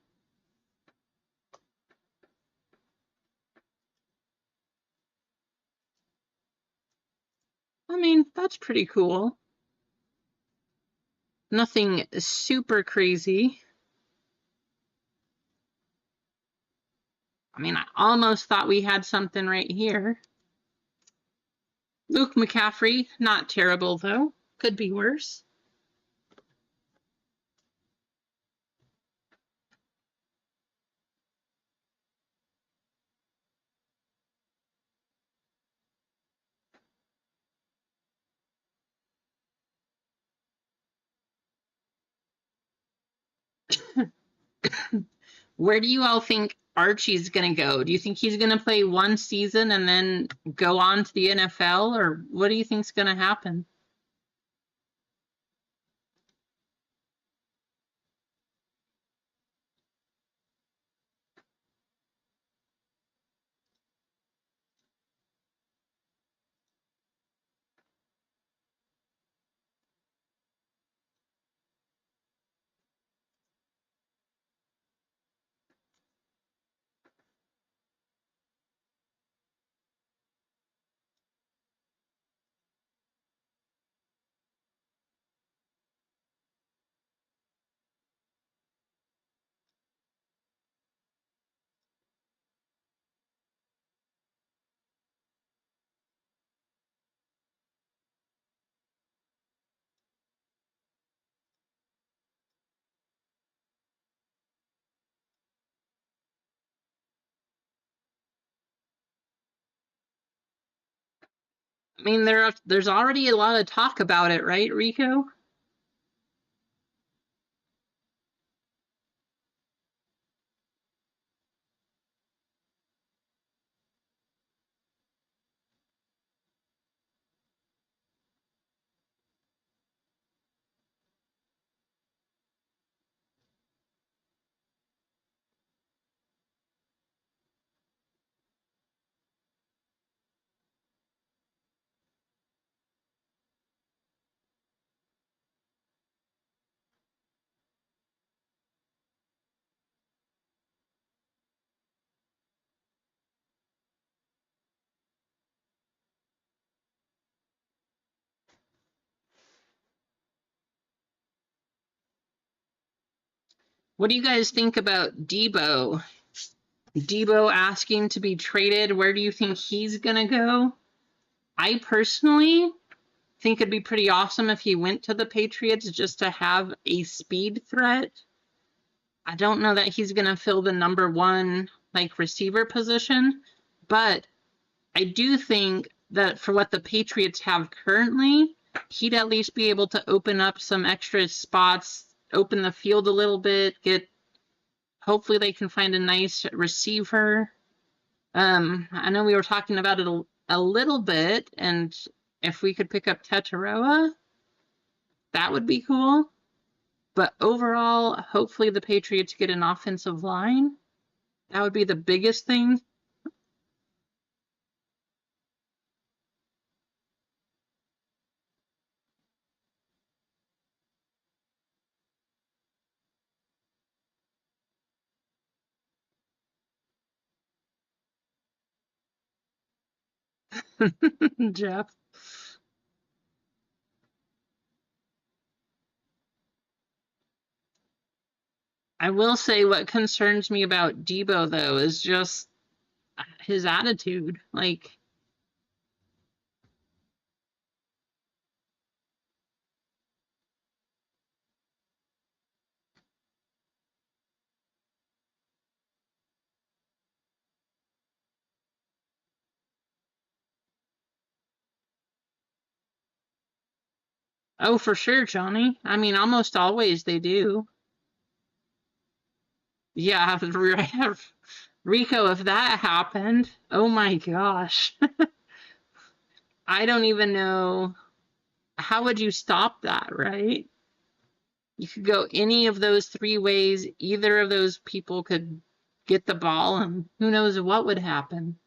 I mean, that's pretty cool. Nothing super crazy. I mean, I almost thought we had something right here. Luke McCaffrey, not terrible though. Could be worse. Where do you all think Archie's going to go? Do you think he's going to play one season and then go on to the NFL, or what do you think's going to happen? I mean, there's already a lot of talk about it, right, Rico? What do you guys think about Debo? Debo asking to be traded. Where do you think he's going to go? I personally think it'd be pretty awesome if he went to the Patriots just to have a speed threat. I don't know that he's going to fill the number one receiver position, but I do think that for what the Patriots have currently, he'd at least be able to open up some extra spots, open the field a little bit, get hopefully they can find a nice receiver. I know we were talking about it a little bit, and if we could pick up Tetaroa, that would be cool. But overall, hopefully the Patriots get an offensive line. That would be the biggest thing. Jeff. I will say what concerns me about Debo, though, is just his attitude. Like, oh, for sure, Johnny. I mean, almost always they do. Yeah, Rico, if that happened, oh my gosh. I don't even know. How would you stop that, right? You could go any of those three ways. Either of those people could get the ball, and who knows what would happen.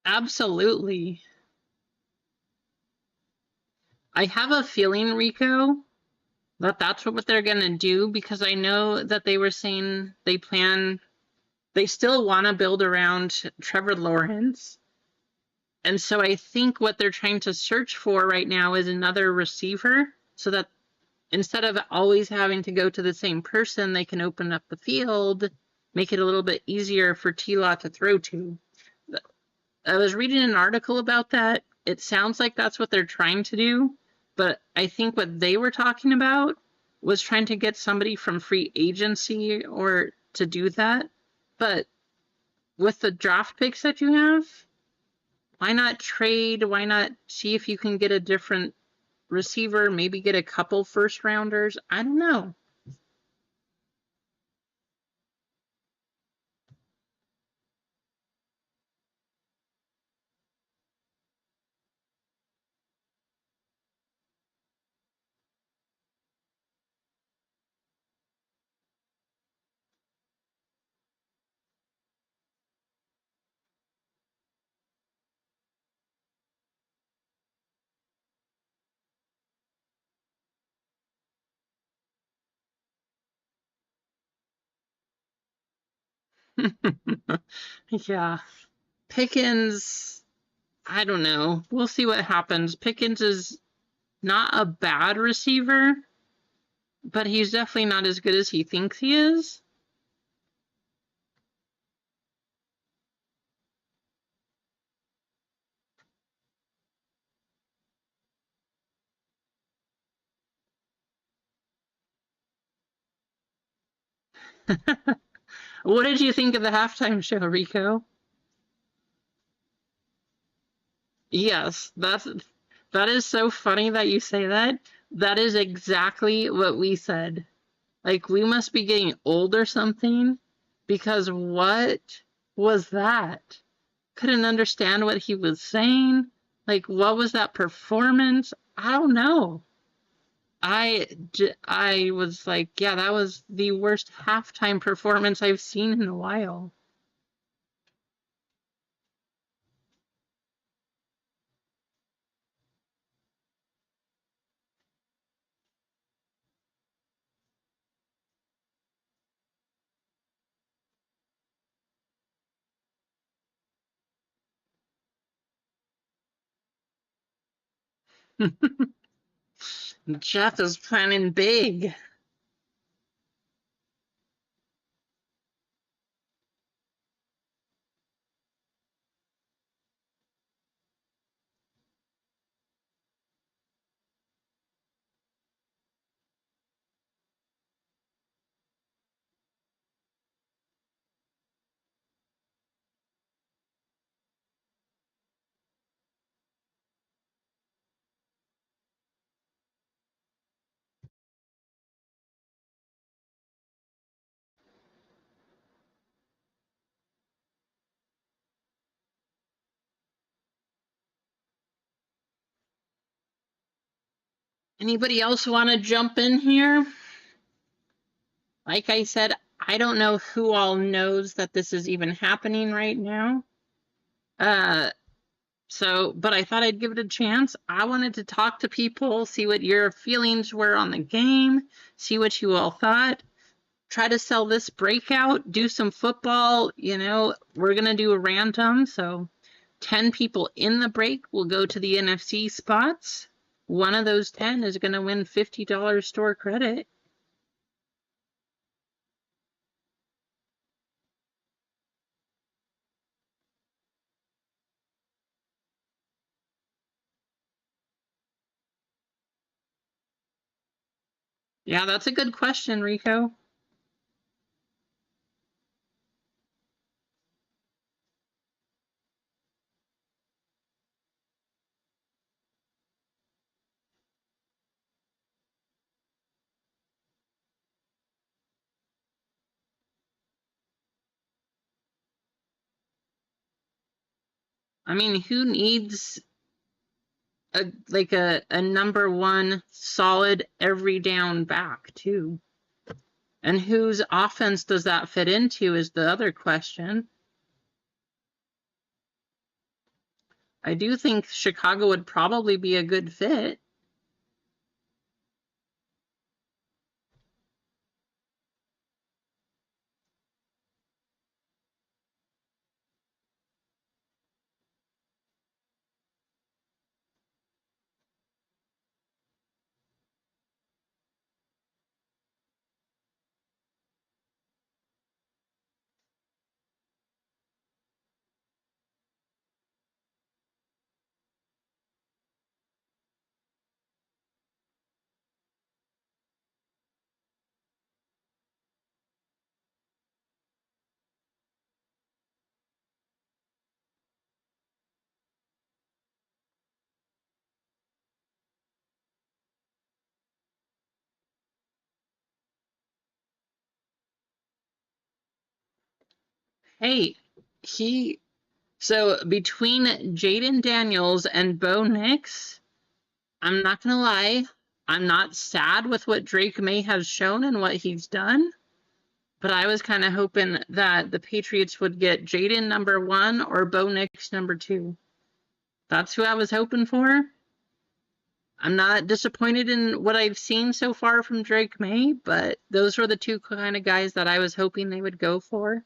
Absolutely. I have a feeling, Rico, that that's what they're going to do because I know that they were saying they still want to build around Trevor Lawrence. And so I think what they're trying to search for right now is another receiver so that instead of always having to go to the same person, they can open up the field, make it a little bit easier for T-Law to throw to. I was reading an article about that. It sounds like that's what they're trying to do, but I think what they were talking about was trying to get somebody from free agency or to do that. But with the draft picks that you have, why not trade? Why not see if you can get a different receiver, maybe get a couple first rounders? I don't know. Yeah. Pickens, I don't know. We'll see what happens. Pickens is not a bad receiver, but he's definitely not as good as he thinks he is. What did you think of the halftime show, Rico? Yes, that is so funny that you say that. That is exactly what we said. Like, we must be getting old or something, because what was that? Couldn't understand what he was saying. Like, what was that performance? I don't know. I was like, yeah, that was the worst halftime performance I've seen in a while. Jeff is planning big. Anybody else want to jump in here? Like I said, I don't know who all knows that this is even happening right now. Uh, but I thought I'd give it a chance. I wanted to talk to people, see what your feelings were on the game, see what you all thought. Try to sell this breakout, do some football. We're going to do a random. So 10 people in the break will go to the NFC spots. One of those 10 is going to win $50 store credit. Yeah, that's a good question, Rico. I mean, who needs a number one solid every down back too? And whose offense does that fit into is the other question. I do think Chicago would probably be a good fit. Hey, so between Jaden Daniels and Bo Nix, I'm not gonna lie, I'm not sad with what Drake May has shown and what he's done, but I was kind of hoping that the Patriots would get Jaden number one or Bo Nix number two. That's who I was hoping for. I'm not disappointed in what I've seen so far from Drake May, but those were the two kind of guys that I was hoping they would go for.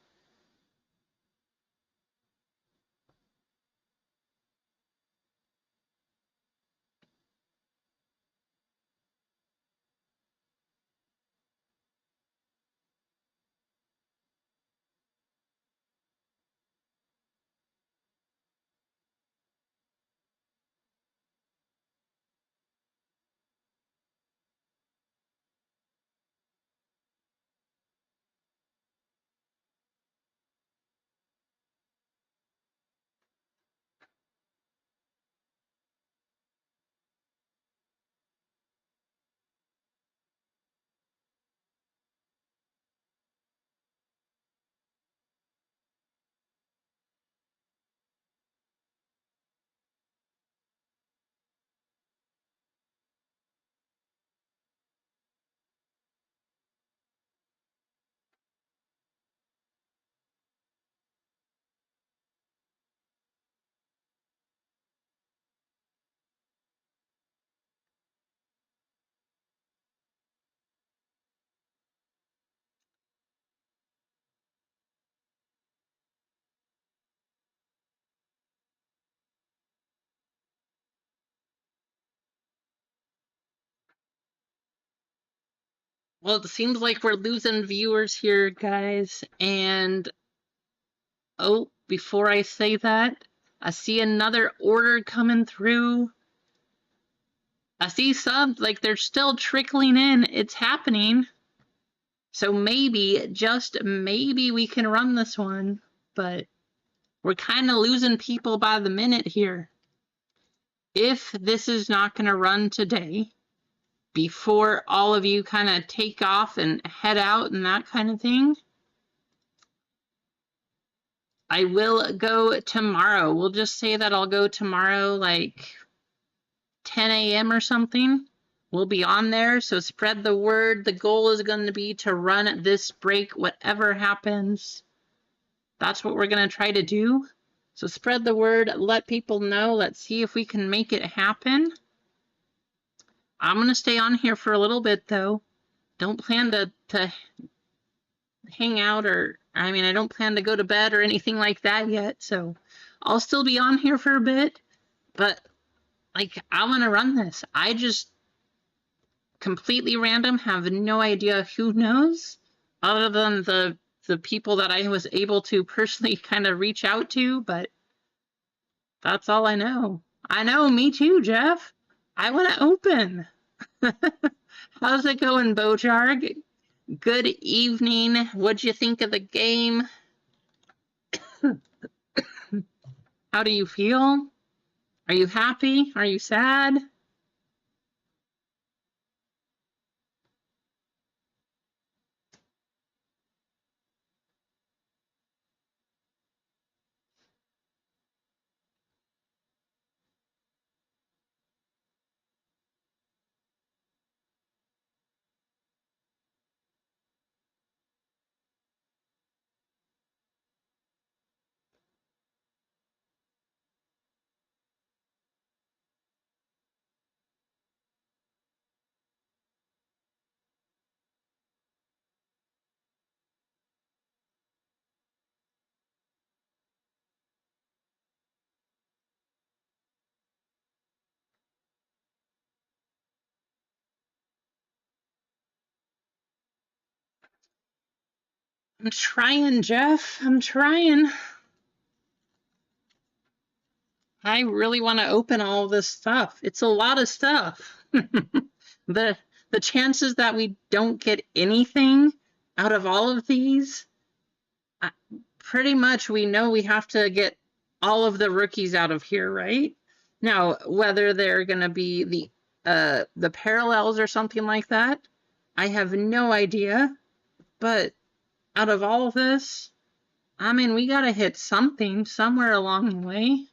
Well, it seems like we're losing viewers here, guys. And oh, before I say that, I see another order coming through. I see subs, like they're still trickling in. It's happening. So maybe, just maybe, we can run this one. But we're kind of losing people by the minute here. If this is not going to run today, before all of you kind of take off and head out and that kind of thing, I will go tomorrow. We'll just say that I'll go tomorrow, like 10 a.m. or something. We'll be on there, so spread the word. The goal is going to be to run this break, whatever happens. That's what we're going to try to do. So spread the word, let people know. Let's see if we can make it happen. I'm going to stay on here for a little bit, though. Don't plan to hang out, or, I mean, I don't plan to go to bed or anything like that yet, so I'll still be on here for a bit, but, like, I want to run this. I just completely random, have no idea who knows, other than the people that I was able to personally kind of reach out to, but that's all I know. I know, me too, Jeff. I want to open. How's it going, Bojarg? Good evening. What'd you think of the game? How do you feel? Are you happy? Are you sad? I'm trying, Jeff. I'm trying. I really want to open all this stuff. It's a lot of stuff. the the chances that we don't get anything out of all of these, pretty much we know we have to get all of the rookies out of here, right? Now, whether they're going to be the parallels or something like that, I have no idea. But out of all of this, I mean, we got to hit something somewhere along the way.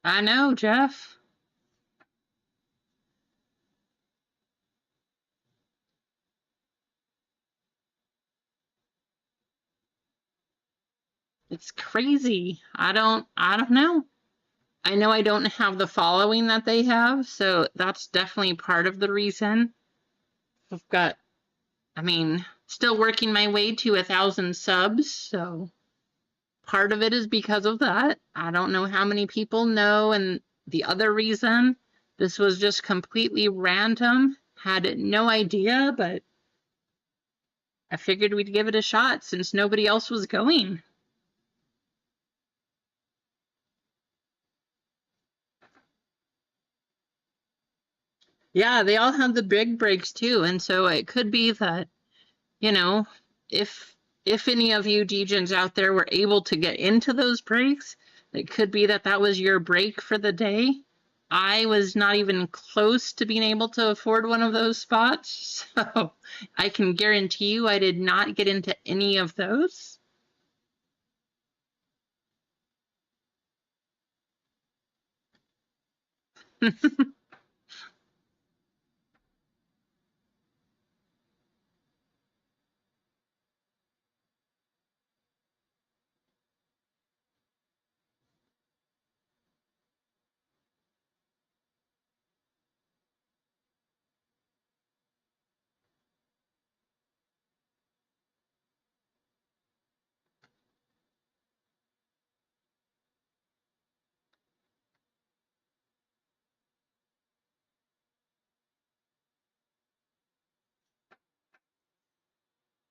I know, Jeff. It's crazy. I don't know. I know I don't have the following that they have, so that's definitely part of the reason. I've got, I mean, still working my way to 1,000 subs, so part of it is because of that. I don't know how many people know, and the other reason, this was just completely random. Had no idea, but I figured we'd give it a shot since nobody else was going. Yeah, they all have the big breaks too, and so it could be that, you know, if any of you degens out there were able to get into those breaks, it could be that that was your break for the day. I was not even close to being able to afford one of those spots, so I can guarantee you I did not get into any of those.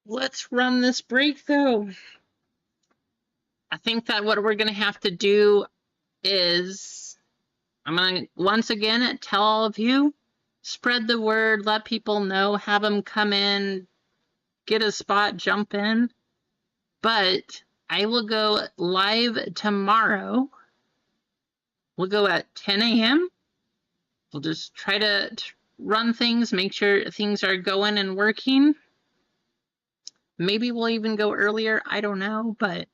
Let's run this break though. I think that what we're going to have to do is I'm going to once again tell all of you, spread the word, let people know, have them come in, get a spot, jump in. But I will go live tomorrow. We'll go at 10 a.m. We'll just try to run things, make sure things are going and working. Maybe we'll even go earlier. I don't know, but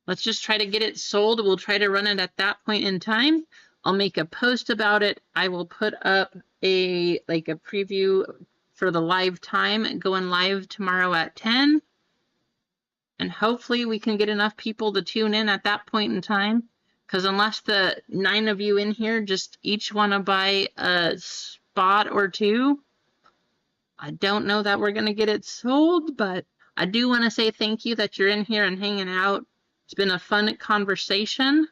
let's just try to get it sold. We'll try to run it at that point in time. I'll make a post about it. I will put up a preview for the live time going live tomorrow at 10. And hopefully we can get enough people to tune in at that point in time. Because unless the 9 of you in here just each want to buy a spot or two, I don't know that we're going to get it sold. But I do want to say thank you that you're in here and hanging out. It's been a fun conversation.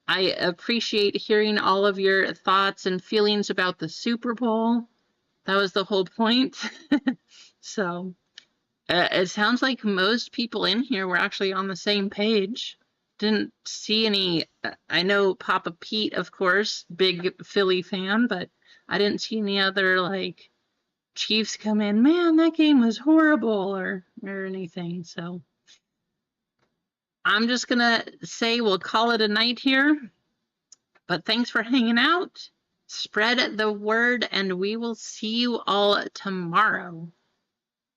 I appreciate hearing all of your thoughts and feelings about the Super Bowl. That was the whole point. So it sounds like most people in here were actually on the same page. Didn't see any. I know Papa Pete, of course, big Philly fan, but I didn't see any other like Chiefs come in. Man, that game was horrible or anything. So I'm just gonna say we'll call it a night here. But thanks for hanging out. Spread the word, and we will see you all tomorrow.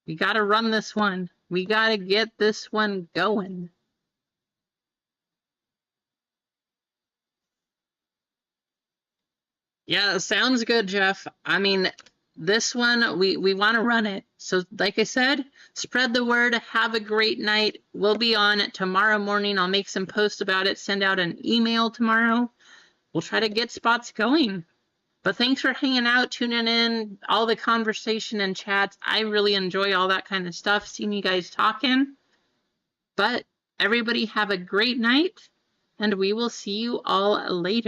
We got to run this one. We got to get this one going. Yeah, sounds good, Jeff. I mean, this one, we want to run it. So like I said, spread the word. Have a great night. We'll be on tomorrow morning. I'll make some posts about it. Send out an email tomorrow. We'll try to get spots going. But thanks for hanging out, tuning in, all the conversation and chats. I really enjoy all that kind of stuff, seeing you guys talking. But everybody have a great night, and we will see you all later.